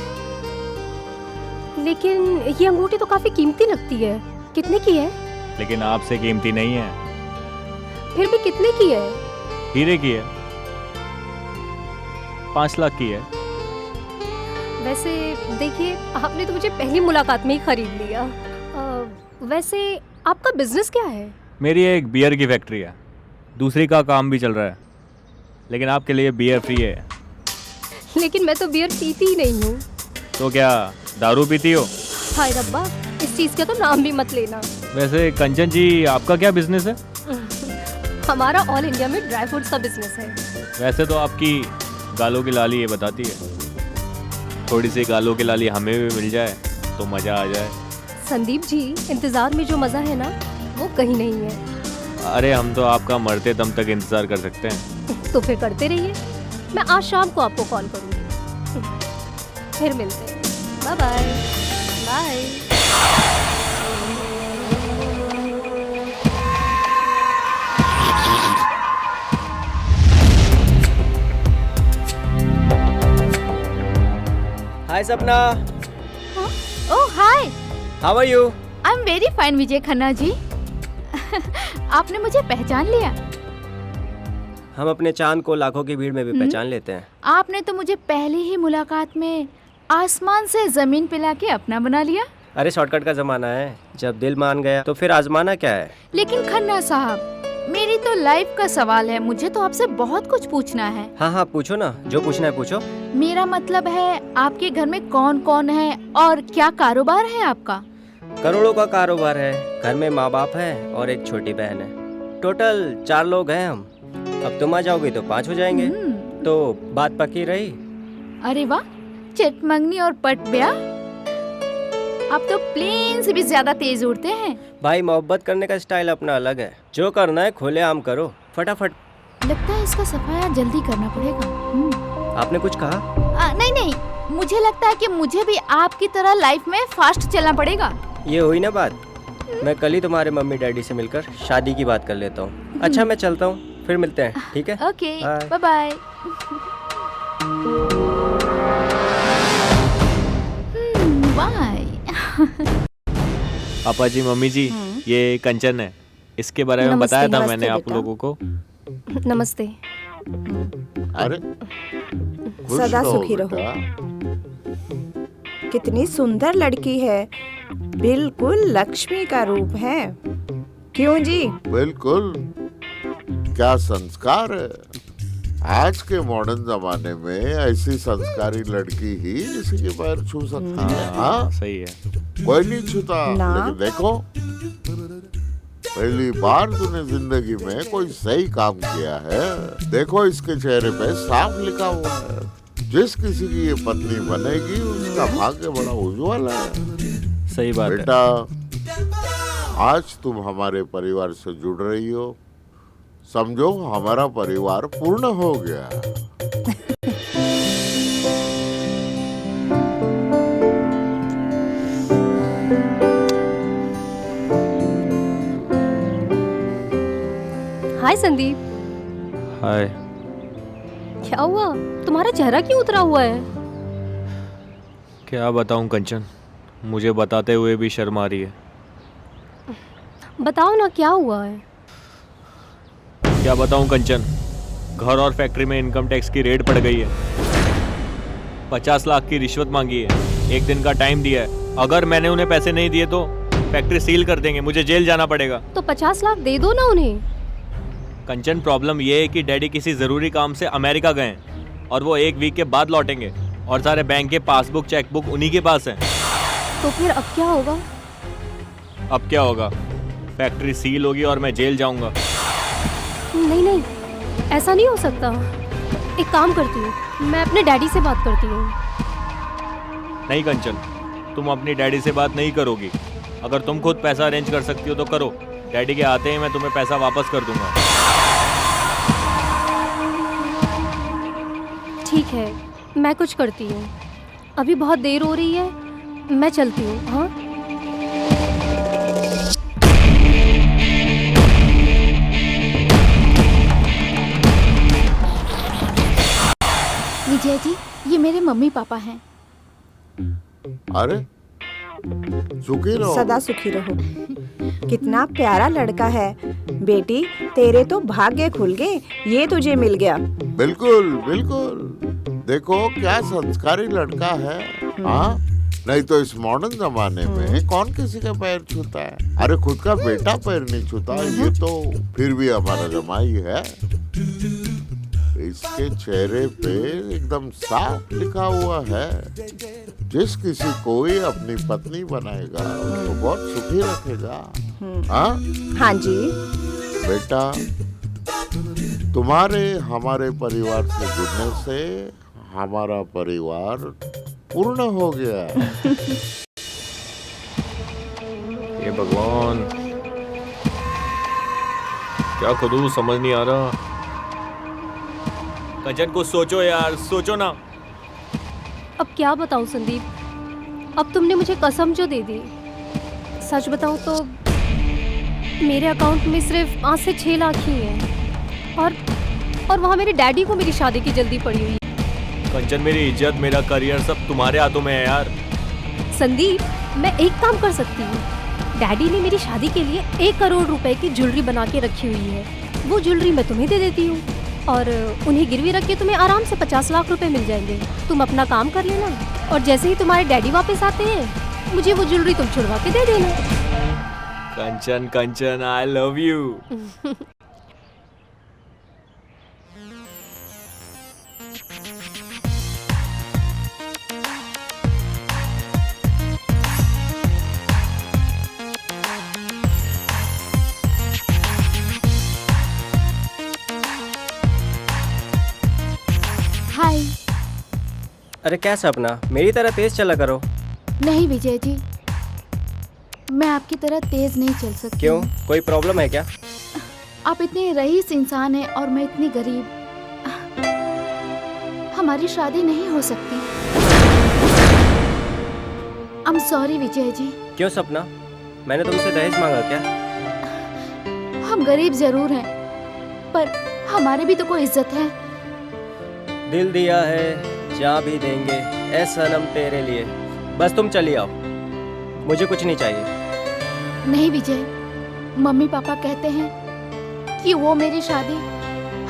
लेकिन ये अंगूठी तो काफी कीमती लगती है, कितने की है? लेकिन आपसे कीमती नहीं है। फिर भी कितने की है? हीरे की है, 5 लाख की है। वैसे देखिए, आपने तो मुझे पहली मुलाकात में ही खरीद लिया। वैसे आपका बिजनेस क्या है? मेरी एक बियर की फैक्ट्री है, दूसरी का काम भी चल रहा है, लेकिन आपके लिए बियर फ्री है। लेकिन मैं तो बियर पीती ही नहीं हूँ। तो क्या दारू पीती हो? हाय रब्बा, इस चीज़ का तो नाम भी मत लेना। वैसे कंचन जी, आपका क्या बिजनेस है? हमारा ऑल इंडिया में ड्राई फ्रूट्स का बिजनेस है। वैसे तो आपकी गालों की लाली ये बताती है, थोड़ी सी गालों की लाली हमें भी मिल जाए तो मज़ा आ जाए। संदीप जी, इंतज़ार में जो मज़ा है ना, वो कहीं नहीं है। अरे हम तो आपका मरते दम तक इंतज़ार कर सकते हैं। तो फिर करते रहिए, मैं आज शाम को आपको कॉल करूँगी। फिर मिलते हैं। Bye bye. Bye. Hi Sapna. Oh hi, how are you? I am very fine Vijay Khanna ji. आपने मुझे पहचान लिया? हम अपने चांद को लाखों की भीड़ में भी पहचान लेते हैं। आपने तो मुझे पहली ही मुलाकात में आसमान से जमीन पे लाके अपना बना लिया। अरे शॉर्टकट का जमाना है, जब दिल मान गया तो फिर आजमाना क्या है। लेकिन खन्ना साहब, मेरी तो लाइफ का सवाल है, मुझे तो आपसे बहुत कुछ पूछना है। हाँ हाँ पूछो ना, जो पूछना है पूछो। मेरा मतलब है, आपके घर में कौन कौन है और क्या कारोबार है आपका? करोड़ों का कारोबार है, घर में माँ बाप है और एक छोटी बहन है। टोटल 4 लोग हैं हम। अब तुम आ जाओगे तो 5 हो जाएंगे। तो बात पक्की रही? अरे वाह, चिटमंगनी और पट ब्याह। आप तो प्लेन से भी ज्यादा तेज उड़ते हैं। भाई, मोहब्बत करने का स्टाइल अपना अलग है। जो करना है खुलेआम करो, फटाफट। लगता है इसका सफाया जल्दी करना पड़ेगा। आपने कुछ कहा? नहीं नहीं, मुझे लगता है कि मुझे भी आपकी तरह लाइफ में फास्ट चलना पड़ेगा। ये हुई ना बात। मैं कल ही तुम्हारे मम्मी डैडी से मिलकर शादी की बात कर लेता हूँ। अच्छा मैं चलता हूँ, फिर मिलते हैं, ठीक है? Okay, bye bye. बाय। पापा जी, मम्मी जी, ये कंचन है, इसके बारे में बताया था मैंने आप लोगों को। नमस्ते। अरे सदा सुखी रहो। कितनी सुंदर लड़की है, बिल्कुल लक्ष्मी का रूप है। क्यों जी? बिल्कुल, क्या संस्कार है। आज के मॉडर्न जमाने में ऐसी संस्कारी लड़की ही किसी के पैर छू सकती है। हाँ सही है, कोई नहीं छूता। लेकिन देखो, पहली बार तूने जिंदगी में कोई सही काम किया है। देखो इसके चेहरे पे साफ लिखा हुआ है, जिस किसी की ये पत्नी बनेगी उसका भाग्य बड़ा उज्जवल है। सही बात बेटा, आज तुम हमारे परिवार से जुड़ रही हो, समझो हमारा परिवार पूर्ण हो गया। हाय संदीप। हाय। क्या हुआ, तुम्हारा चेहरा क्यों उतरा हुआ है? क्या बताऊं कंचन, मुझे बताते हुए भी शर्म आ रही है। बताओ ना, क्या हुआ है? क्या बताऊं कंचन, घर और फैक्ट्री में इनकम टैक्स की रेड पड़ गई है। 50 लाख की रिश्वत मांगी है, 1 दिन का टाइम दिया है। अगर मैंने उन्हें पैसे नहीं दिए तो फैक्ट्री सील कर देंगे, मुझे जेल जाना पड़ेगा। तो 50 लाख दे दो ना उन्हें। कंचन, प्रॉब्लम ये है कि डैडी किसी ज़रूरी काम से अमेरिका गए हैं और वो 1 वीक के बाद लौटेंगे, और सारे बैंक के पासबुक चेकबुक उन्हीं के पास हैं। तो फिर अब क्या होगा? अब क्या होगा, फैक्ट्री सील होगी और मैं जेल जाऊंगा। नहीं नहीं, ऐसा नहीं हो सकता। एक काम करती हूँ, मैं अपने डैडी से बात करती हूँ। नहीं कंचन, तुम अपनी डैडी से बात नहीं करोगी। अगर तुम खुद पैसा अरेंज कर सकती हो तो करो, डैडी के आते ही मैं तुम्हें पैसा वापस कर दूंगा। ठीक है, मैं कुछ करती हूँ। अभी बहुत देर हो रही है, मैं चलती हूँ। हाँ विजय जी, ये मेरे मम्मी पापा हैं। अरे सुखी रहो। सदा सुखी रहो। कितना प्यारा लड़का है बेटी, तेरे तो भाग्य खुल गए, ये तुझे मिल गया। बिल्कुल बिल्कुल, देखो क्या संस्कारी लड़का है। हाँ, नहीं तो इस मॉडर्न जमाने में कौन किसी का पैर छूता है। अरे खुद का बेटा पैर नहीं छूता, ये तो फिर भी हमारा जमाई है। इसके चेहरे पे एकदम साफ लिखा हुआ है, जिस किसी को ही अपनी पत्नी बनाएगा उसको बहुत सुखी रखेगा। हाँ हाँ जी बेटा, तुम्हारे हमारे परिवार से जुड़ने से हमारा परिवार पूर्ण हो गया। ये भगवान, क्या करूं समझ नहीं आ रहा। कंचन को सोचो यार, सोचो ना। अब क्या बताऊं संदीप, अब तुमने मुझे कसम जो दे दी, सच बताऊं तो मेरे अकाउंट में सिर्फ 5 से 6 लाख ही है, और वहाँ मेरे डैडी को मेरी शादी की जल्दी पड़ी हुई है। कंचन, मेरी इज्जत, मेरा करियर सब तुम्हारे हाथों में है यार। संदीप, मैं एक काम कर सकती हूँ, डैडी ने मेरी शादी के लिए 1 करोड़ रुपए की ज्वेलरी बना के रखी हुई है, वो ज्वेलरी मैं तुम्हें दे देती हूँ और उन्हें गिरवी रख के तुम्हें आराम से 50 लाख रुपए मिल जाएंगे। तुम अपना काम कर लेना और जैसे ही तुम्हारे डैडी वापस आते हैं मुझे वो ज्वेलरी तुम छुड़वा के दे देना। कंचन कंचन, आई लव यू। हाय। अरे क्या सपना, मेरी तरह तेज चला करो। नहीं विजय जी, मैं आपकी तरह तेज नहीं चल सकती। क्यों, कोई प्रॉब्लम है क्या? आप इतने रईस इंसान हैं और मैं इतनी गरीब, हमारी शादी नहीं हो सकती। I am sorry Vijay ji. क्यों सपना, मैंने तुमसे दहेज मांगा क्या? हम गरीब जरूर हैं, पर हमारे भी तो कोई इज्जत है। दिल दिया है जा भी देंगे ऐ सनम तेरे लिए, बस तुम चली आओ, मुझे कुछ नहीं चाहिए। नहीं विजय, मम्मी पापा कहते हैं कि वो मेरी शादी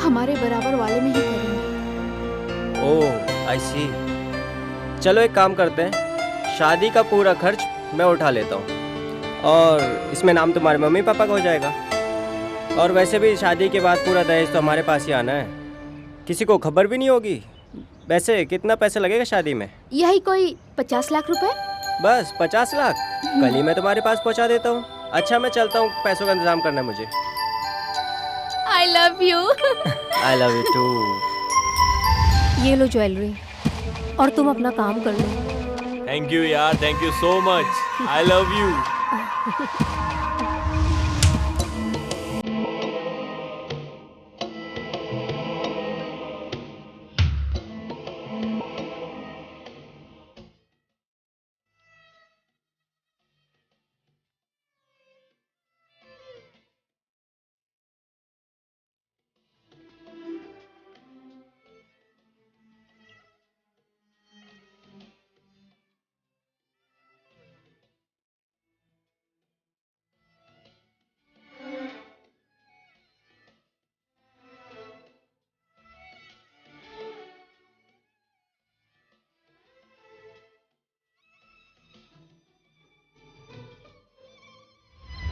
हमारे बराबर वाले में ही करेंगे। ओह आई सी। चलो एक काम करते हैं, शादी का पूरा खर्च मैं उठा लेता हूँ और इसमें नाम तुम्हारे मम्मी पापा का हो जाएगा। और वैसे भी शादी के बाद पूरा दहेज तो हमारे पास ही आना है, किसी को खबर भी नहीं होगी। वैसे कितना पैसा लगेगा शादी में? यही कोई 50 लाख रुपए। बस 50 लाख? कल ही मैं तुम्हारे पास पहुंचा देता हूँ। अच्छा मैं चलता हूँ, पैसों का इंतजाम करना है मुझे। I love you। I love you too। ये लो ज्वेलरी और तुम अपना काम कर लो। थैंक यू यार, thank you so much, I love you.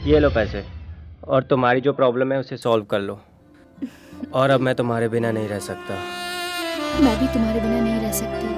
ये लो पैसे, और तुम्हारी जो प्रॉब्लम है उसे सॉल्व कर लो। और अब मैं तुम्हारे बिना नहीं रह सकता। मैं भी तुम्हारे बिना नहीं रह सकती।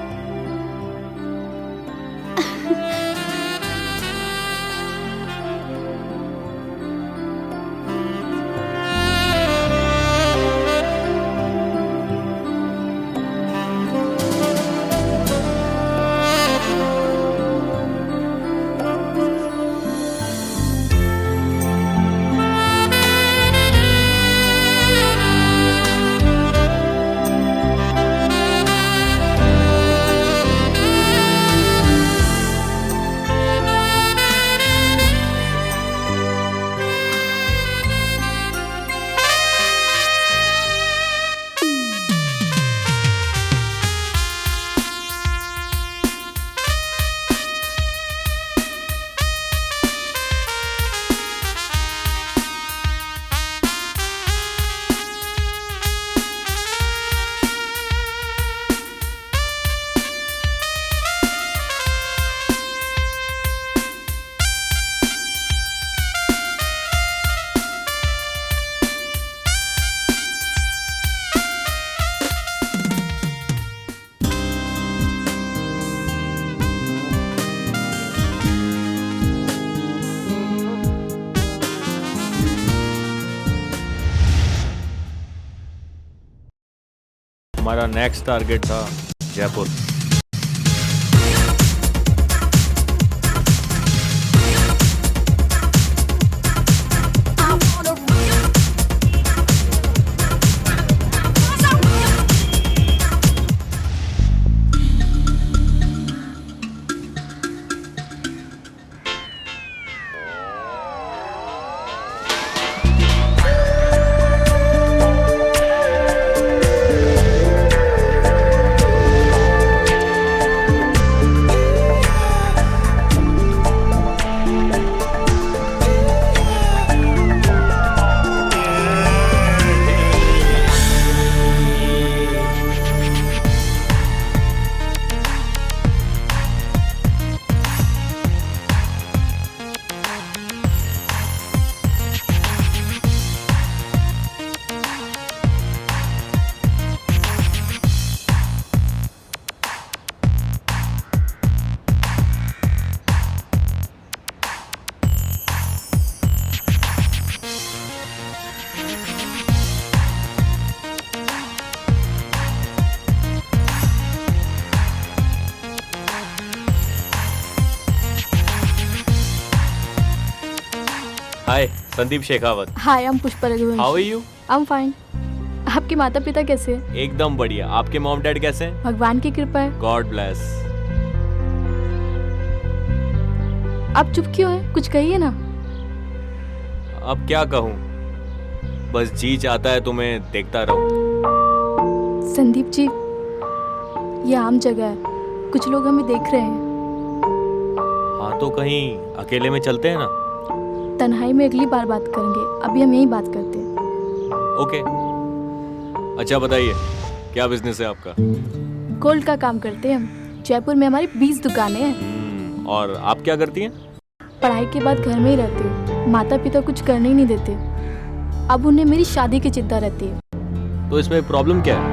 हमारा नेक्स्ट टारगेट था Jaipur. Hi, Sandeep Shekhawat. Hi, I'm Pushpa Raghuvanshi. How are you? I'm fine। आपके माता पिता कैसे हैं? एकदम बढ़िया। आपके मॉम डैड कैसे हैं? भगवान की कृपा है। God bless. आप चुप क्यों हैं? कुछ कहिए ना। अब क्या कहूँ, बस जी चाहता है तुम्हें देखता रहूं। संदीप जी, ये आम जगह है, कुछ लोग हमें देख रहे हैं। हाँ तो कहीं अकेले में चलते हैं ना। तन्हाई में अगली बार बात करेंगे, अभी हम यही बात करते हैं। ओके। अच्छा बताइए, क्या बिजनेस है आपका? गोल्ड का काम करते हैं हम। जयपुर में हमारी 20 दुकानें हैं। और आप क्या करती हैं? पढ़ाई के बाद घर में ही रहती हूँ। माता पिता कुछ करने ही नहीं देते। अब उन्हें मेरी शादी की चिंता रहती है। तो इसमें प्रॉब्लम क्या है?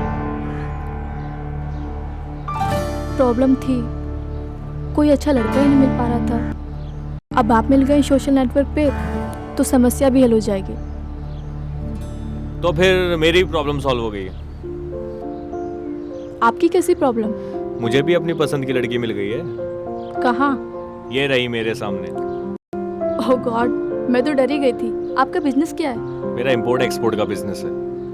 प्रॉब्लम थी, कोई अच्छा लड़का ही नहीं मिल पा रहा था। अब आप मिल गए सोशल नेटवर्क पे तो समस्या भी हल हो जाएगी। तो फिर मेरी प्रॉब्लम सॉल्व हो गई। आपकी कैसी प्रॉब्लम? मुझे भी अपनी पसंद की लड़की मिल गई है। कहाँ? ये रही मेरे सामने। ओह गॉड, मैं तो डर ही गई थी। आपका बिजनेस क्या है? मेरा इंपोर्ट एक्सपोर्ट का बिजनेस है।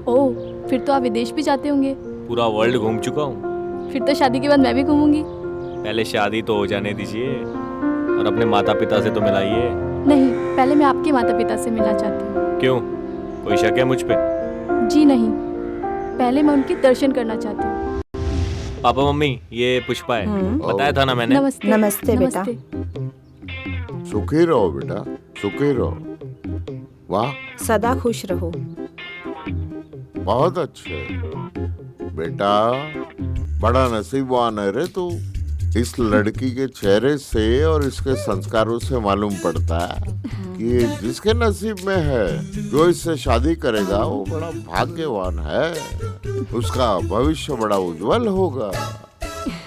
ओह, फिर तो आप विदेश भी जाते होंगे। पूरा वर्ल्ड घूम चुका हूँ। फिर तो शादी के बाद मैं भी घूमूंगी। पहले शादी तो हो जाने दीजिए और अपने माता पिता से तो मिलाइए। नहीं, पहले मैं आपके माता पिता से मिलना चाहती हूँ। क्यों, कोई शक है मुझ पे? जी नहीं, पहले मैं उनके दर्शन करना चाहती हूँ। पापा मम्मी, ये पुष्पा है। बताया था ना मैंने। नमस्ते। नमस्ते बेटा। सुखी रहो बेटा, सुखी रहो। वाह, सदा खुश रहो। बहुत अच्छे बेटा, बड़ा नसीबवान है रे तू। इस लड़की के चेहरे से और इसके संस्कारों से मालूम पड़ता है कि ये जिसके नसीब में है, जो इससे शादी करेगा वो बड़ा भाग्यवान है। उसका भविष्य बड़ा उज्जवल होगा।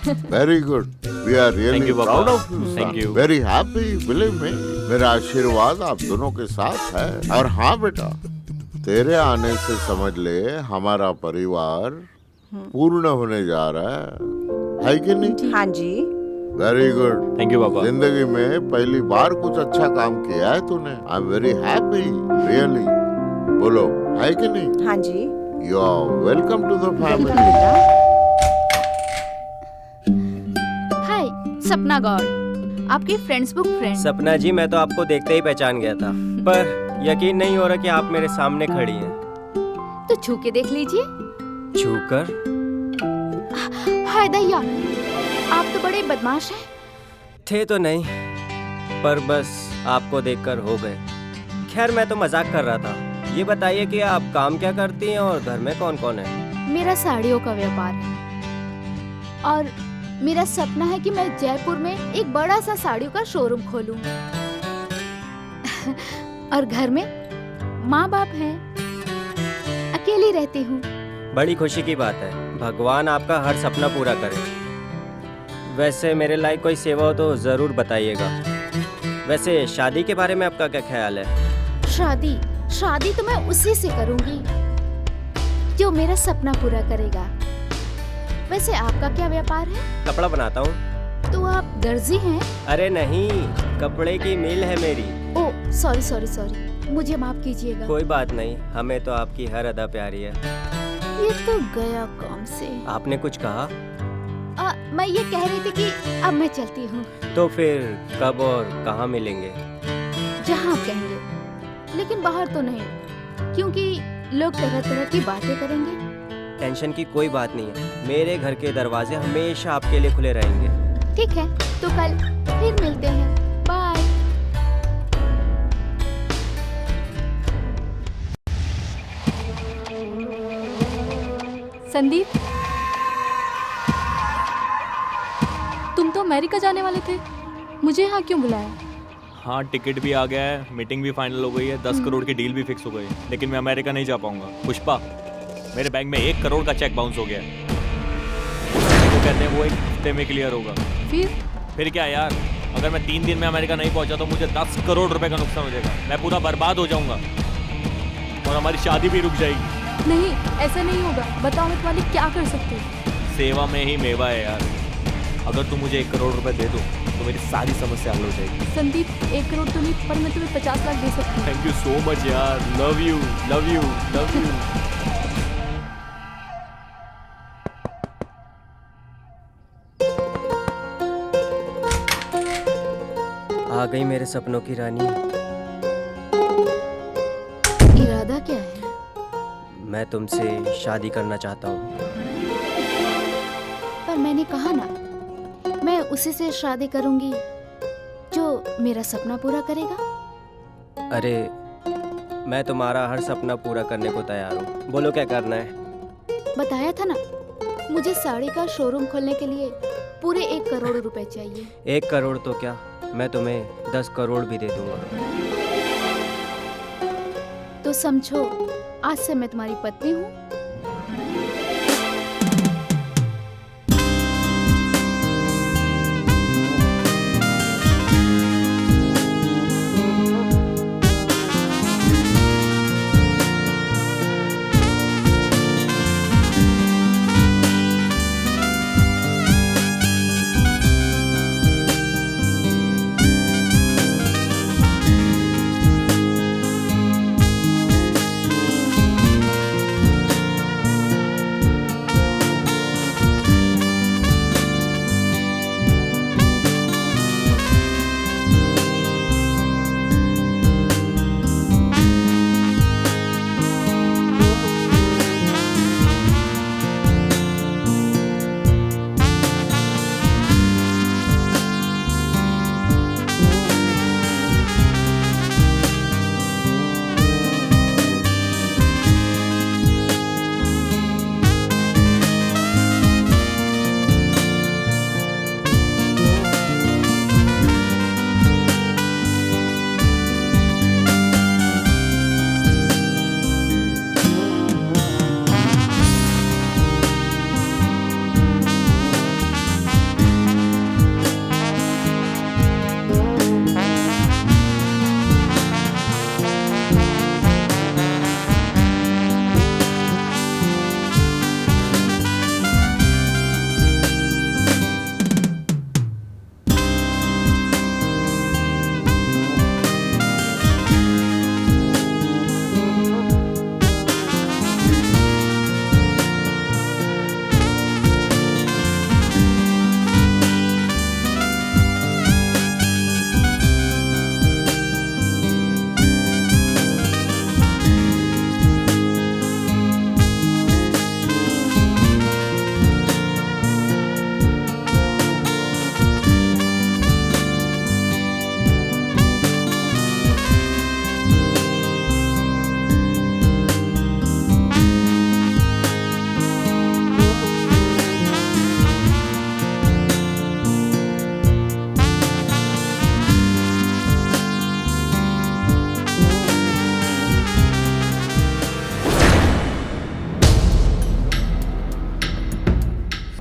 Very good, we are really proud of you. Very happy, believe me. मेरा आशीर्वाद आप दोनों के साथ है। और हाँ बेटा, तेरे आने से समझ ले हमारा परिवार पूर्ण होने जा रहा है कि नहीं? हाँ जी। वेरी गुड, थैंक यू पापा। जिंदगी में पहली बार कुछ अच्छा काम किया है तूने। I am very happy, really. बोलो, है कि नहीं? हाँ जी। You are welcome to the family. Hi, Sapna Gaur, आपकी फ्रेंड्स बुक फ्रेंड। सपना जी, मैं तो आपको देखते ही पहचान गया था, पर यकीन नहीं हो रहा कि आप मेरे सामने खड़ी हैं। तो छू के देख लीजिए। छूकर? हाय दैया, आप तो बड़े बदमाश हैं। थे तो नहीं, पर बस आपको देखकर हो गए। खैर, मैं तो मजाक कर रहा था। ये बताइए कि आप काम क्या करती हैं और घर में कौन कौन है? मेरा साड़ियों का व्यापार है और मेरा सपना है कि मैं जयपुर में एक बड़ा सा साड़ियों का शोरूम खोलूं। और घर में माँ बाप हैं, अकेली रहती हूँ। बड़ी खुशी की बात है। भगवान आपका हर सपना पूरा करे। वैसे मेरे लायक कोई सेवा हो तो ज़रूर बताइएगा। वैसे शादी के बारे में आपका क्या ख्याल है? शादी तो मैं उसी से करूंगी जो मेरा सपना पूरा करेगा। वैसे आपका क्या व्यापार है? कपड़ा बनाता हूँ। तो आप दर्जी हैं? अरे नहीं, कपड़े की मिल है मेरी। ओह सॉरी सॉरी सॉरी, मुझे माफ कीजिएगा। कोई बात नहीं, हमें तो आपकी हर अदा प्यारी है। ये तो गया काम से। आपने कुछ कहा? मैं ये कह रही थी कि अब मैं चलती हूँ। तो फिर कब और कहाँ मिलेंगे? जहाँ आप कहेंगे, लेकिन बाहर तो नहीं, क्योंकि लोग तरह तरह की बातें करेंगे। टेंशन की कोई बात नहीं है, मेरे घर के दरवाजे हमेशा आपके लिए खुले रहेंगे। ठीक है, तो कल फिर मिलते हैं। बाय। संदीप, तुम तो अमेरिका जाने वाले थे, मुझे यहाँ क्यों बुलाया? हाँ, टिकट भी आ गया है, मीटिंग भी फाइनल हो गई है, 10 करोड़ की डील भी फिक्स हो गई है, लेकिन मैं अमेरिका नहीं जा पाऊंगा। पुष्पा, मेरे बैंक में 1 करोड़ का चेक बाउंस हो गया है। वो कहते हैं वो 1 हफ्ते में क्लियर होगा। फिर क्या यार, अगर मैं 3 दिन में अमेरिका नहीं पहुंचा तो मुझे 10 करोड़ रुपए का नुकसान हो जाएगा, मैं पूरा बर्बाद हो जाऊंगा और हमारी शादी भी रुक जाएगी। नहीं, ऐसा नहीं होगा, बताओ मैं तुम्हारे लिए क्या कर सकती हूँ? सेवा में ही मेवा है यार, अगर तुम मुझे 1 करोड़ रुपए दे दो तो मेरी सारी समस्या हल हो जाएगी। संदीप, 1 करोड़ तो नहीं, पर मैं तुम्हें 50 लाख दे सकती हूँ। थैंक यू सो मच यार, love you love you love you. आ गई मेरे सपनों की रानी। इरादा क्या है? मैं तुमसे शादी करना चाहता हूँ। पर मैंने कहा ना, मैं उसी से शादी करूंगी जो मेरा सपना पूरा करेगा। अरे, मैं तुम्हारा हर सपना पूरा करने को तैयार हूँ, बोलो क्या करना है? बताया था ना, मुझे साड़ी का शोरूम खोलने के लिए पूरे 1 करोड़ रुपए चाहिए। 1 करोड़ तो क्या, मैं तुम्हें 10 करोड़ भी दे दूंगा। तो समझो, आज से मैं तुम्हारी पत्नी हूँ।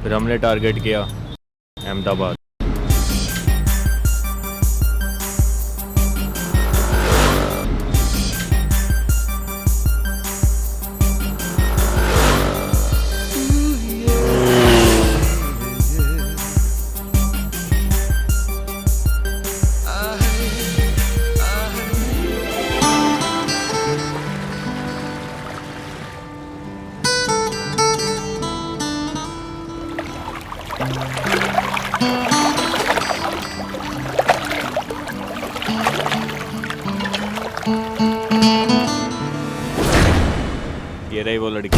फिर हमने टारगेट किया अहमदाबाद। ये रही वो लड़की।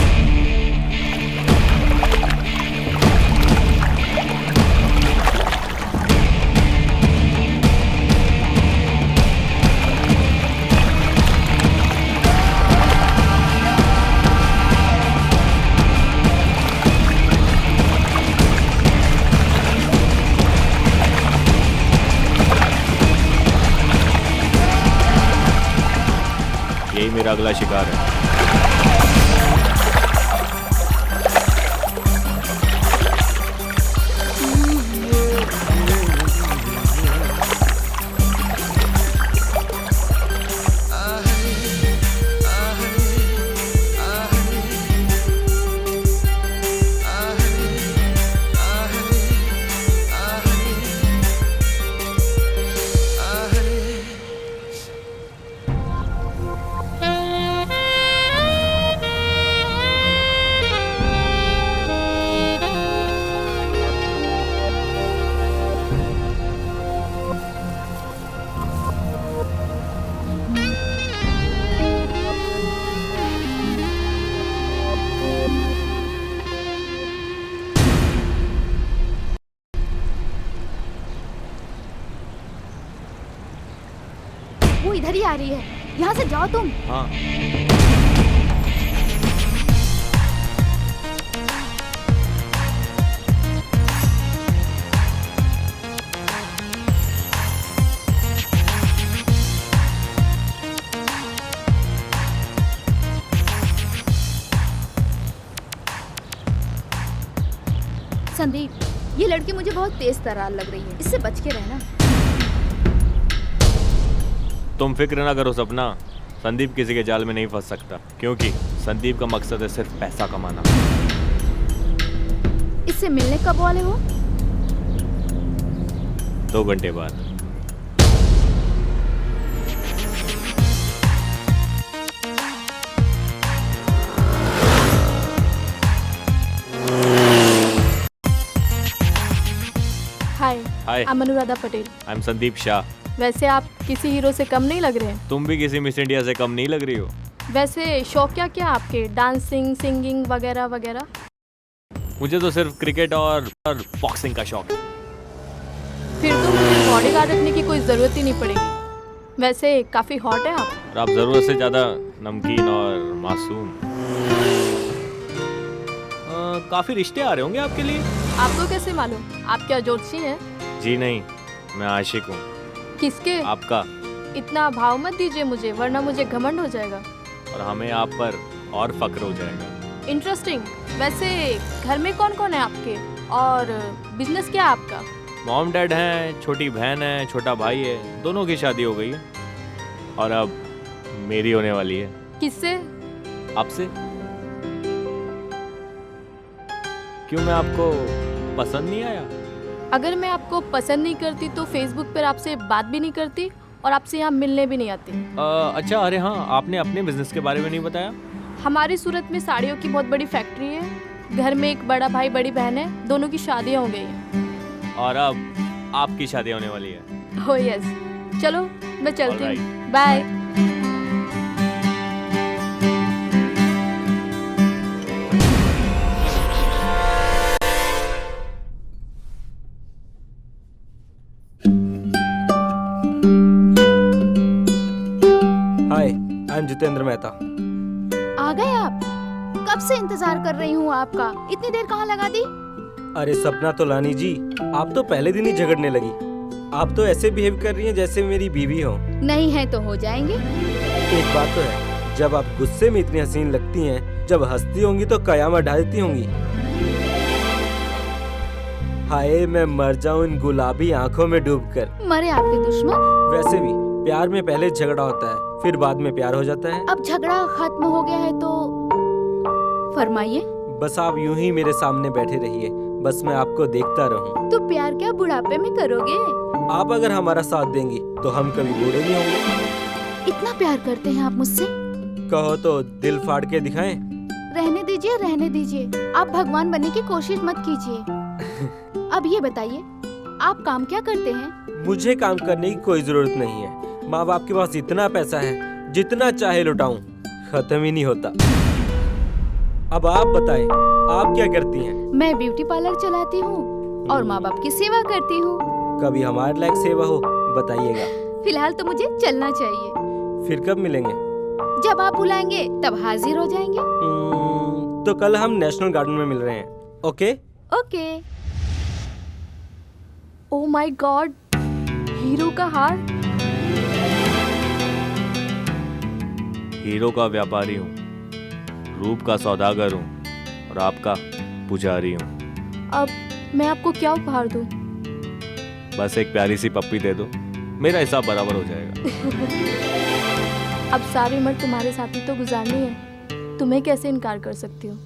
यही मेरा अगला शिकार है। वो इधर ही आ रही है, यहाँ से जाओ तुम। हाँ। संदीप, ये लड़की मुझे बहुत तेज तरार लग रही है, इससे बच के रहना। तुम फिक्र ना करो सपना, संदीप किसी के जाल में नहीं फंस सकता, क्योंकि संदीप का मकसद है सिर्फ पैसा कमाना। इससे मिलने कब वाले हो? 2 घंटे बाद। हाय, हाय, I'm Anuradha Patel. I am Sandeep Shah. वैसे आप किसी हीरो से कम नहीं लग रहे हैं। तुम भी किसी मिस इंडिया से कम नहीं लग रही हो। वैसे शौक क्या क्या आपके, डांसिंग, सिंगिंग वगैरह वगैरह? मुझे तो सिर्फ क्रिकेट और बॉक्सिंग का शौक है। फिर तो मुझे बॉडीगार्ड रखने की कोई ज़रूरत ही नहीं पड़ेगी। वैसे काफ़ी हॉट है आप। और आप ज़रूरत से ज़्यादा नमकीन और मासूम। काफ़ी रिश्ते आ रहे होंगे आपके लिए। आपको कैसे मालूम? आप क्या ज्योतिषी हैं? जी नहीं, मैं आशिक हूँ। किसके? आपका। इतना भाव मत दीजिए मुझे, वरना मुझे घमंड हो जाएगा और हमें आप पर और फक्र हो जाएगा। इंटरेस्टिंग। वैसे घर में कौन कौन है आपके, और बिजनेस क्या है आपका? मॉम डैड हैं, छोटी बहन है, छोटा भाई है, दोनों की शादी हो गई है और अब मेरी होने वाली है। किससे? आपसे। क्यों, मैं आपको पसंद नहीं आया? अगर मैं आपको पसंद नहीं करती तो फेसबुक पर आपसे बात भी नहीं करती और आपसे यहाँ मिलने भी नहीं आती। अच्छा, अरे हाँ, आपने अपने बिजनेस के बारे में नहीं बताया। हमारी सूरत में साड़ियों की बहुत बड़ी फैक्ट्री है। घर में एक बड़ा भाई बड़ी बहन है, दोनों की शादियाँ हो गई हैं। और अब आपकी शादी होने वाली है। ओह यस, चलो मैं चलती हूँ। Bye. Hi, I am Jitendra Mehta. आ गए आप? कब से इंतजार कर रही हूँ आपका, इतनी देर कहाँ लगा दी? अरे सपना तोलानी जी, आप तो पहले दिन ही झगड़ने लगी। आप तो ऐसे बिहेव कर रही हैं जैसे मेरी बीवी हो। नहीं है तो हो जाएंगे। एक बात तो है, जब आप गुस्से में इतनी हसीन लगती हैं, जब हंसती होंगी तो कयामत ढा देती होंगी। हाय, मैं मर जाऊं इन गुलाबी आंखों में डूबकर। मरे आपके दुश्मन। वैसे भी प्यार में पहले झगड़ा होता है, फिर बाद में प्यार हो जाता है। अब झगड़ा खत्म हो गया है तो फरमाइए। बस आप यूं ही मेरे सामने बैठे रहिए, बस मैं आपको देखता रहूं। तो प्यार क्या बुढ़ापे में करोगे? आप अगर हमारा साथ देंगी तो हम कभी बूढ़े नहीं होंगे। इतना प्यार करते हैं आप मुझसे? कहो तो दिल फाड़ के दिखाएं। रहने दीजिए, रहने दीजिए। आप भगवान बनने की कोशिश मत कीजिए। अब ये बताइए, आप काम क्या करते हैं? मुझे काम करने की कोई जरूरत नहीं है। माँ बाप के पास इतना पैसा है, जितना चाहे लुटाऊं खत्म ही नहीं होता। अब आप बताएं, आप क्या करती हैं? मैं ब्यूटी पार्लर चलाती हूँ और माँ बाप की सेवा करती हूँ। कभी हमारे लायक सेवा हो बताइएगा। फिलहाल तो मुझे चलना चाहिए। फिर कब मिलेंगे? जब आप बुलाएंगे तब हाजिर हो जाएंगे। तो कल हम नेशनल गार्डन में मिल रहे हैं। Okay? Okay. Oh my God, hero का हार। हीरो का व्यापारी हूँ, रूप का सौदागर हूँ और आपका पुजारी हूँ। अब मैं आपको क्या उपहार दूं? बस एक प्यारी सी पप्पी दे दो, मेरा हिसाब बराबर हो जाएगा। अब सारी उम्र तुम्हारे साथ ही तो गुजारनी है, तुम्हें कैसे इनकार कर सकती हूँ?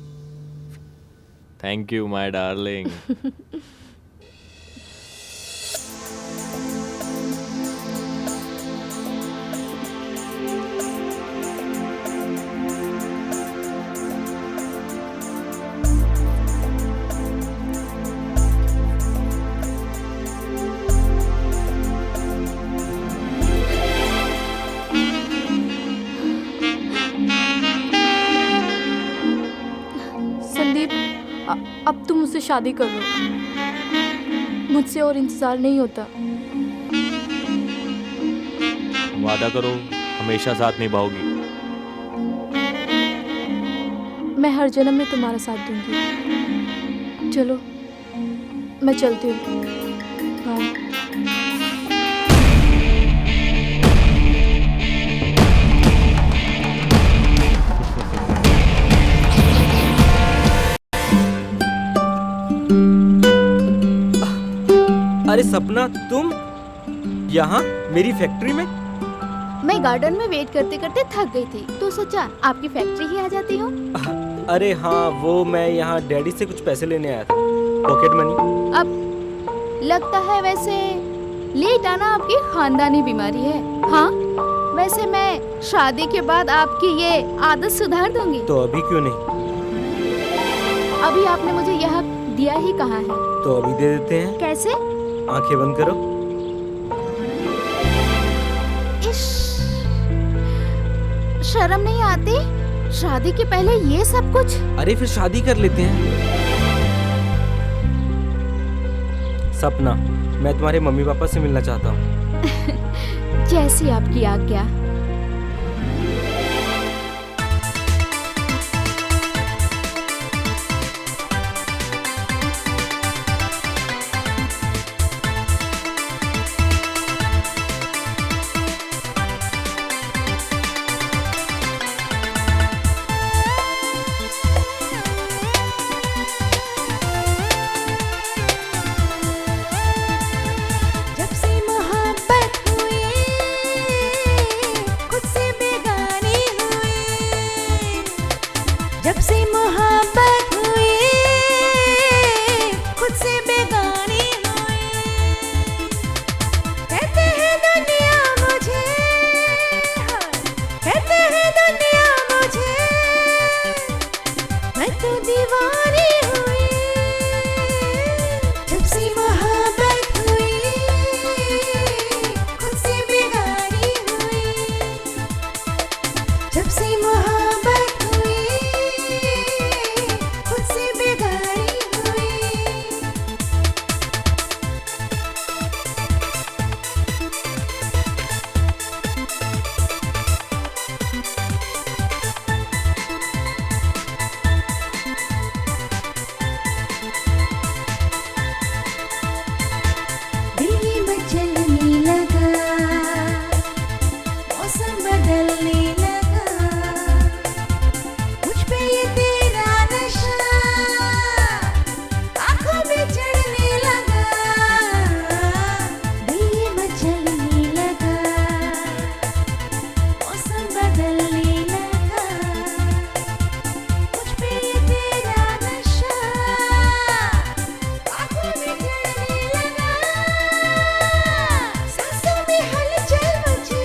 Thank you my darling. Sandeep, अब तुम मुझसे शादी कर लो, मुझसे और इंतजार नहीं होता। वादा करो हमेशा साथ निभाओगी। मैं हर जन्म में तुम्हारा साथ दूंगी। चलो मैं चलती हूँ। हाँ। अरे सपना, तुम यहाँ मेरी फैक्ट्री में? मैं गार्डन में वेट करते करते थक गई थी, तो सोचा आपकी फैक्ट्री ही आ जाती हूँ। अरे हाँ, वो मैं यहाँ डैडी से कुछ पैसे लेने आया था, पॉकेट मनी। अब लगता है वैसे लेट आना आपकी खानदानी बीमारी है। हाँ, वैसे मैं शादी के बाद आपकी ये आदत सुधार दूंगी। तो अभी क्यों नहीं? अभी आपने मुझे यह दिया ही कहाँ है? तो अभी दे देते हैं। कैसे? आंखें बंद करो। शर्म नहीं आती? शादी के पहले ये सब कुछ? अरे फिर शादी कर लेते हैं। सपना, मैं तुम्हारे मम्मी पापा से मिलना चाहता हूँ। जैसी आपकी आज्ञा। जब से मोहब्बत हुई, खुद से बेगानी हुई। जब से मोहब्बत हुई, खुद से बेगानी हुई। कहते हैं दुनिया मुझे, कहते हैं दुनिया मुझे, मैं तो दीवानी हुई। जब से मोहब्बत हुई, खुद से बेगानी हुई। जब से मोहब्बत हुई, खुद से बेगानी हुई। दिल ये मचलने लगा, मौसम बदलने लगा। मुझ पे ये तेरा नशा आँखों में चढ़ने लगा। दिल ये मचलने लगा, मौसम बदलने लगा। मुझ पे ये तेरा नशा आँखों में चढ़ने लगा। सांसों में हलचल मची,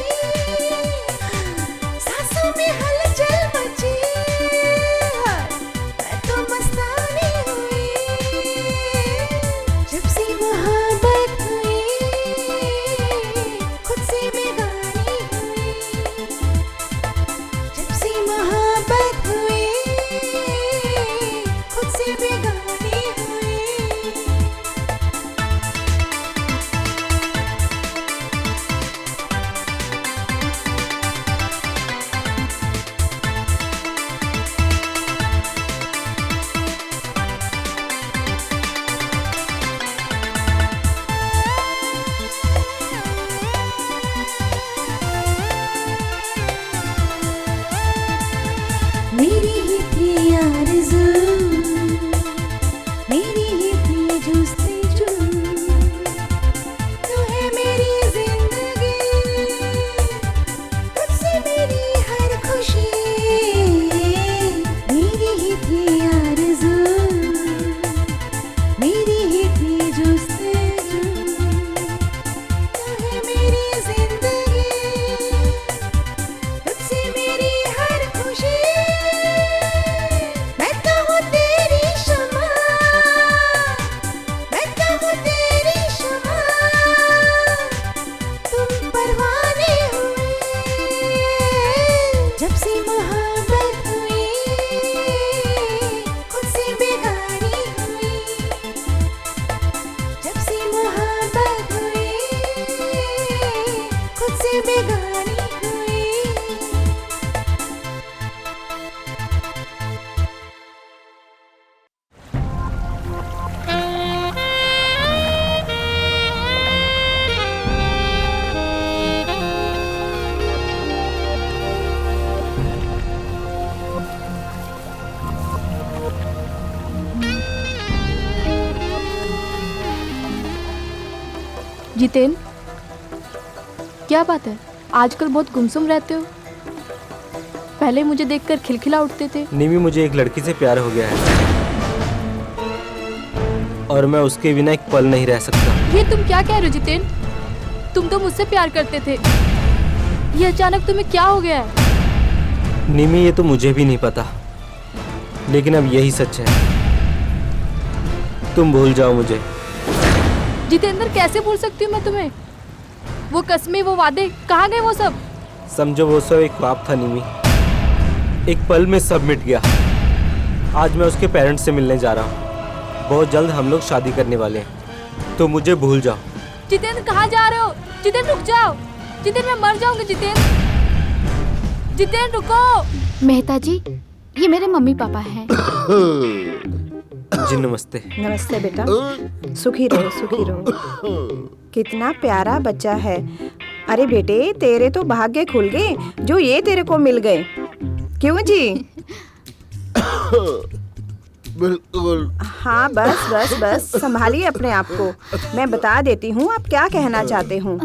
जितेन, क्या बात है, आजकल बहुत गुमसुम रहते हो। पहले मुझे देखकर खिलखिला उठते थे। निमी, मुझे एक लड़की से प्यार हो गया है और मैं उसके बिना एक पल नहीं रह सकता। ये तुम क्या कह रहे हो जितेन? तुम तो मुझसे प्यार करते थे, ये अचानक तुम्हें क्या हो गया है? निमी, ये तो मुझे भी नहीं पता, लेकिन अब यही सच है। तुम भूल जाओ मुझे। जितेंद्र, कैसे भूल सकती हूँ मैं तुम्हें? वो कस्में, वो वादे, कहाँ गए वो सब? समझो वो सब एक ख्वाब था निमी, एक पल में सब मिट गया। आज मैं उसके पेरेंट्स से मिलने जा रहा हूँ। बहुत जल्द हम लोग शादी करने वाले हैं, तो मुझे भूल जाओ। जितेंद्र, कहाँ जा रहे हो? जितेंद्र, रुक जाओ। जितेंद्र, मैं मर जाऊंगी। जितेंद्र, जितेंद्र, रुको। मेहता जी, ये मेरे मम्मी पापा हैं। जी नमस्ते। नमस्ते बेटा, सुखी रहो, सुखी रहो। कितना प्यारा बच्चा है। अरे बेटे, तेरे तो भाग्य खुल गए जो ये तेरे को मिल गए। क्यों जी? बिल्कुल। हाँ, बस बस बस, संभालिए अपने आप को। मैं बता देती हूँ आप क्या कहना चाहते हूँ।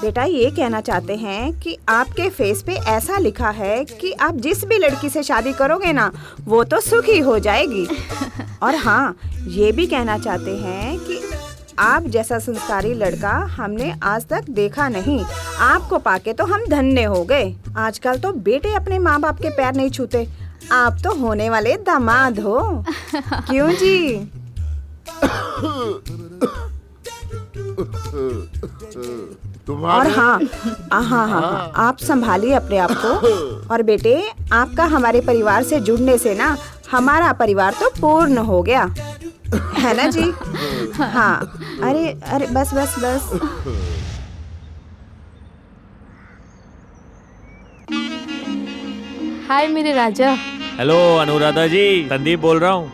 बेटा, ये कहना चाहते हैं कि आपके फेस पे ऐसा लिखा है कि आप जिस भी लड़की से शादी करोगे ना, वो तो सुखी हो जाएगी। और हाँ, ये भी कहना चाहते हैं कि आप जैसा संस्कारी लड़का हमने आज तक देखा नहीं। आपको पाके तो हम धन्य हो गए। आजकल तो बेटे अपने माँ बाप के पैर नहीं छूते, आप तो होने वाले दामाद हो। क्यों जी? और हाँ, आप संभालिए अपने आप को। और बेटे, आपका हमारे परिवार से जुड़ने से ना हमारा परिवार तो पूर्ण हो गया है ना जी? हाँ, अरे अरे, बस बस बस। हाय मेरे राजा। हेलो अनुराधा जी, संदीप बोल रहा हूँ।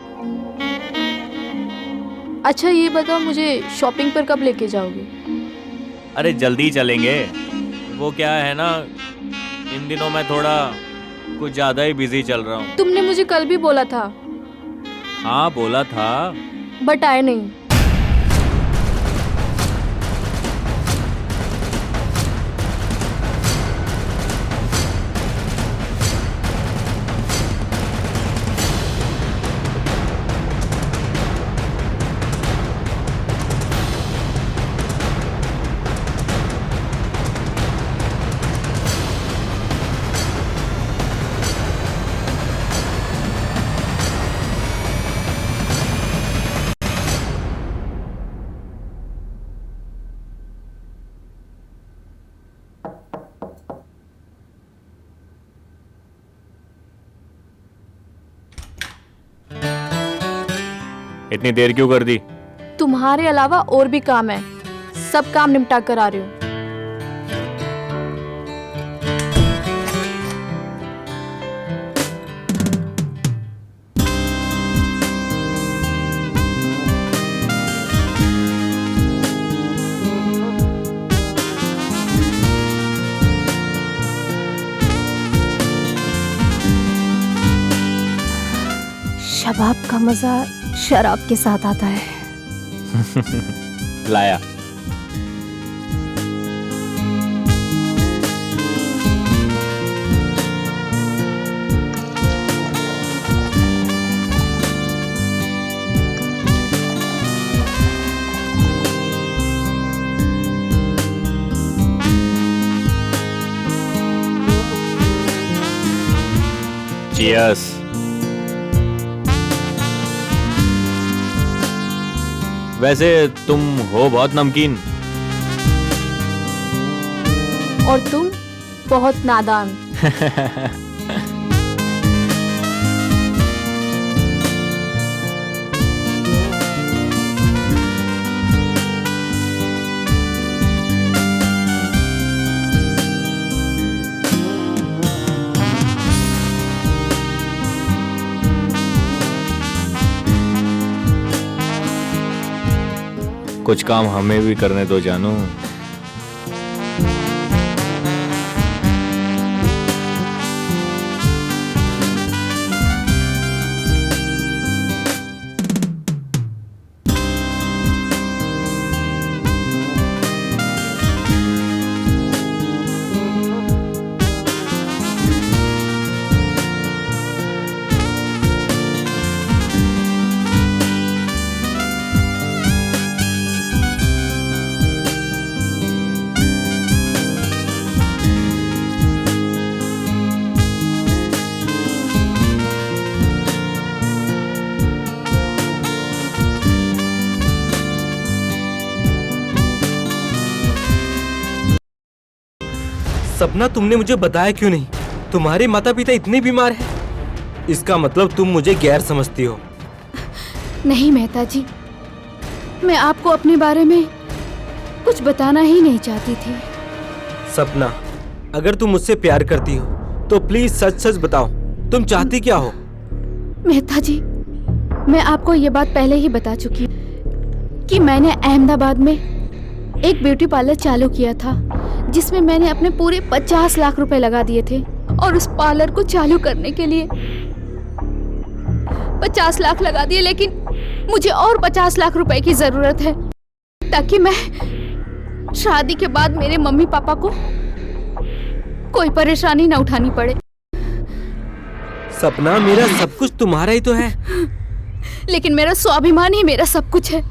अच्छा ये बताओ, मुझे शॉपिंग पर कब लेके जाओगे? अरे जल्दी चलेंगे। वो क्या है ना, इन दिनों मैं थोड़ा कुछ ज़्यादा ही बिजी चल रहा हूँ। तुमने मुझे कल भी बोला था। हाँ बोला था, बट आए नहीं। इतनी देर क्यों कर दी? तुम्हारे अलावा और भी काम है, सब काम निपटा कर आ रही हूँ। शबाब का मजा शराब के साथ आता है। लाया। Cheers. वैसे तुम हो बहुत नमकीन। और तुम बहुत नादान। कुछ काम हमें भी करने दो जानू। सपना तुमने मुझे बताया क्यों नहीं? तुम्हारे माता पिता इतने बीमार हैं? इसका मतलब तुम मुझे गैर समझती हो। नहीं मेहता जी, मैं आपको अपने बारे में कुछ बताना ही नहीं चाहती थी। सपना, अगर तुम मुझसे प्यार करती हो तो प्लीज सच सच बताओ, तुम चाहती क्या हो? मेहता जी, मैं आपको ये बात पहले ही बता चुकी कि मैंने अहमदाबाद में एक ब्यूटी पार्लर चालू किया था, जिसमें मैंने अपने पूरे 50 लाख रुपए लगा दिए थे। और उस पार्लर को चालू करने के लिए 50 लाख लगा दिए, लेकिन मुझे और 50 लाख रुपए की जरूरत है, ताकि मैं शादी के बाद मेरे मम्मी पापा को कोई परेशानी न उठानी पड़े। सपना, मेरा सब कुछ तुम्हारा ही तो है। लेकिन मेरा स्वाभिमान ही मेरा सब कुछ है।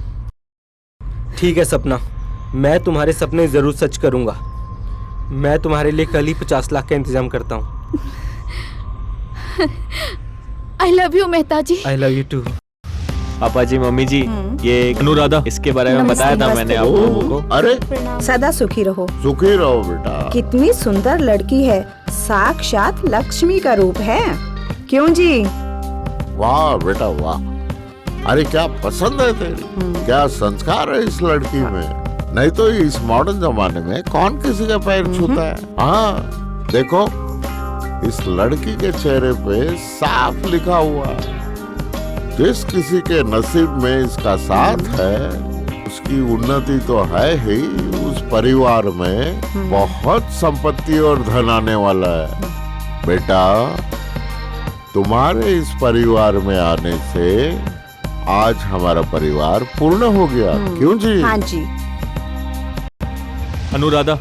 ठीक है सपना, मैं तुम्हारे सपने जरूर सच करूंगा। मैं तुम्हारे लिए कल ही 50 लाख का इंतजाम करता हूँ। I love you Mehta ji. I love you too. पापा जी, मम्मी जी, ये अनुराधा, इसके बारे में बताया था मैंने आप लोगों को। अरे सदा सुखी रहो। सुखी रहो बेटा। कितनी सुंदर लड़की है, साक्षात लक्ष्मी का रूप है। क्यों जी? वाह बेटा वाह, अरे क्या पसंद है तेरी, क्या संस्कार है इस लड़की में। नहीं तो इस मॉडर्न जमाने में कौन किसी का पैर छूता है। हाँ देखो, इस लड़की के चेहरे पे साफ लिखा हुआ है, जिस किसी के नसीब में इसका साथ है उसकी उन्नति तो है ही, उस परिवार में बहुत संपत्ति और धन आने वाला है। बेटा, तुम्हारे इस परिवार में आने से आज हमारा परिवार पूर्ण हो गया। क्यों जी? हाँ जी। अनुराधा,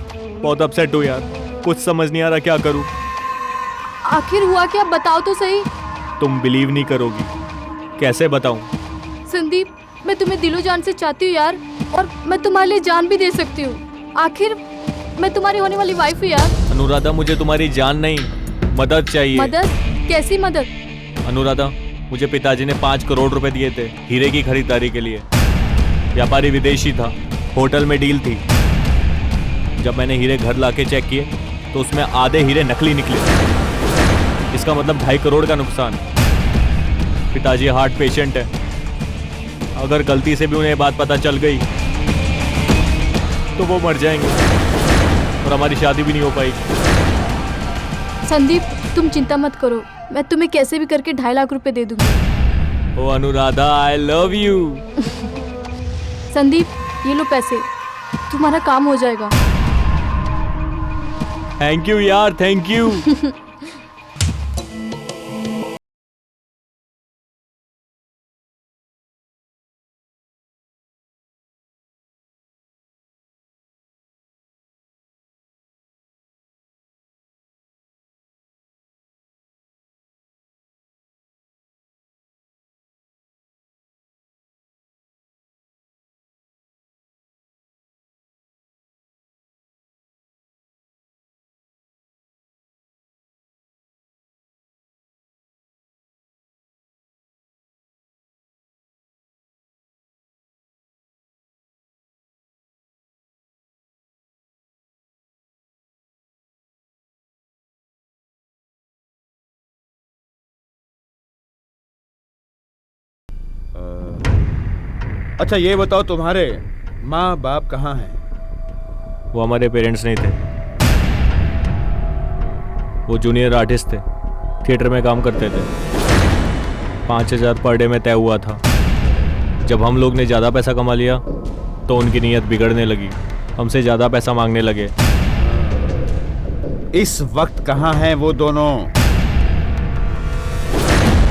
बहुत अपसेट हूँ यार, कुछ समझ नहीं आ रहा क्या करूँ। आखिर हुआ क्या, बताओ तो सही। तुम बिलीव नहीं करोगी, कैसे बताऊं? संदीप, मैं तुम्हें दिलो जान से चाहती हूँ यार, और मैं तुम्हारे लिए जान भी दे सकती हूँ। आखिर मैं तुम्हारी होने वाली वाइफ हूँ यार। अनुराधा, मुझे तुम्हारी जान नहीं, मदद चाहिए। मदद? कैसी मदद? अनुराधा, मुझे पिताजी ने 5 करोड़ रुपए दिए थे हीरे की खरीदारी के लिए। व्यापारी विदेशी था, होटल में डील थी। जब मैंने हीरे घर लाके चेक किए तो उसमें आधे हीरे नकली निकले। इसका मतलब 2.5 करोड़ का नुकसान। पिताजी हार्ट पेशेंट है, अगर गलती से भी उन्हें बात पता चल गई तो वो मर जाएंगे और हमारी शादी भी नहीं हो पाएगी। संदीप, तुम चिंता मत करो, मैं तुम्हें कैसे भी करके 2.5 लाख रुपए दे दूंगी। Oh Anuradha, I love you. Sandeep, ये लो पैसे, तुम्हारा काम हो जाएगा। थैंक यू यार, थैंक यू। अच्छा ये बताओ, तुम्हारे माँ बाप कहाँ हैं? वो हमारे पेरेंट्स नहीं थे, वो जूनियर आर्टिस्ट थे, थिएटर में काम करते थे। 5,000 पर डे में तय हुआ था। जब हम लोग ने ज़्यादा पैसा कमा लिया तो उनकी नीयत बिगड़ने लगी, हमसे ज़्यादा पैसा मांगने लगे। इस वक्त कहाँ हैं वो दोनों?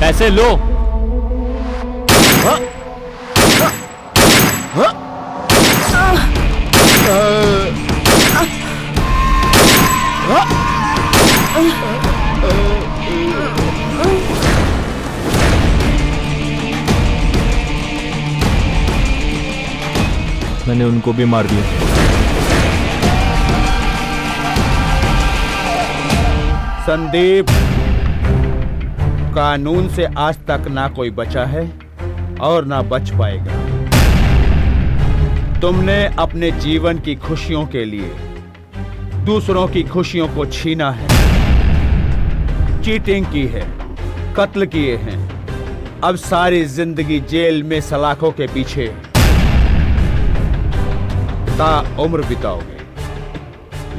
पैसे लो। मैंने उनको भी मार दिया। संदीप, कानून से आज तक ना कोई बचा है और ना बच पाएगा। तुमने अपने जीवन की खुशियों के लिए दूसरों की खुशियों को छीना है, चीटिंग की है, कत्ल किए हैं। अब सारी जिंदगी जेल में सलाखों के पीछे ताउम्र बिताओगे।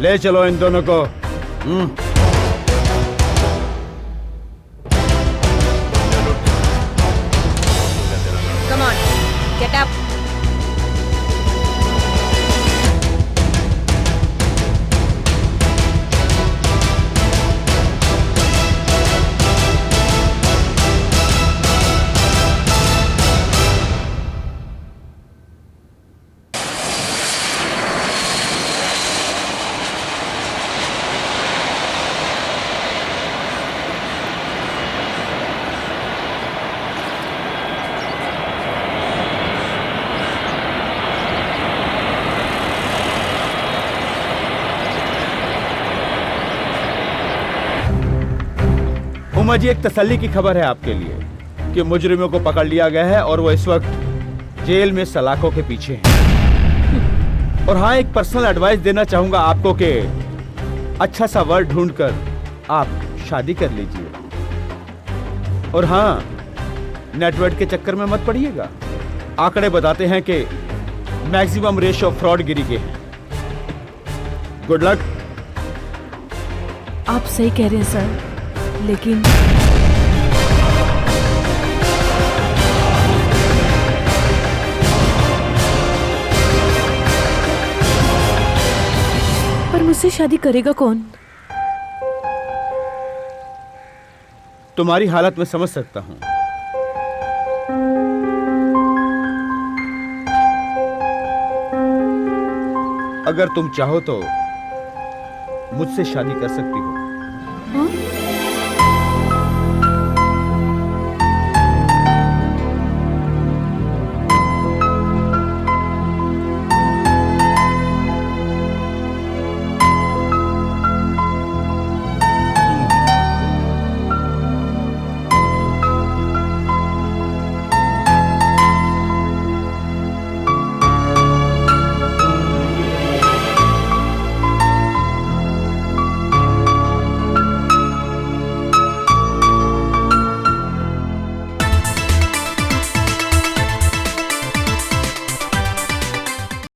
ले चलो इन दोनों को। Come on, get up. Uma ji, एक तसल्ली की खबर है आपके लिए कि मुजरिमों को पकड़ लिया गया है और वो इस वक्त जेल में सलाखों के पीछे हैं। और हाँ, एक पर्सनल एडवाइस देना चाहूंगा आपको कि अच्छा सा वर्ड ढूंढकर आप शादी कर लीजिए। और हाँ, नेटवर्क के चक्कर में मत पड़िएगा। आंकड़े बताते हैं कि मैक्सिमम रेशियो फ्रॉडगिरी के हैं। Good luck. आप सही कह रहे हैं सर, लेकिन पर मुझसे शादी करेगा कौन? तुम्हारी हालत मैं समझ सकता हूं। अगर तुम चाहो तो मुझसे शादी कर सकती हो। हाँ?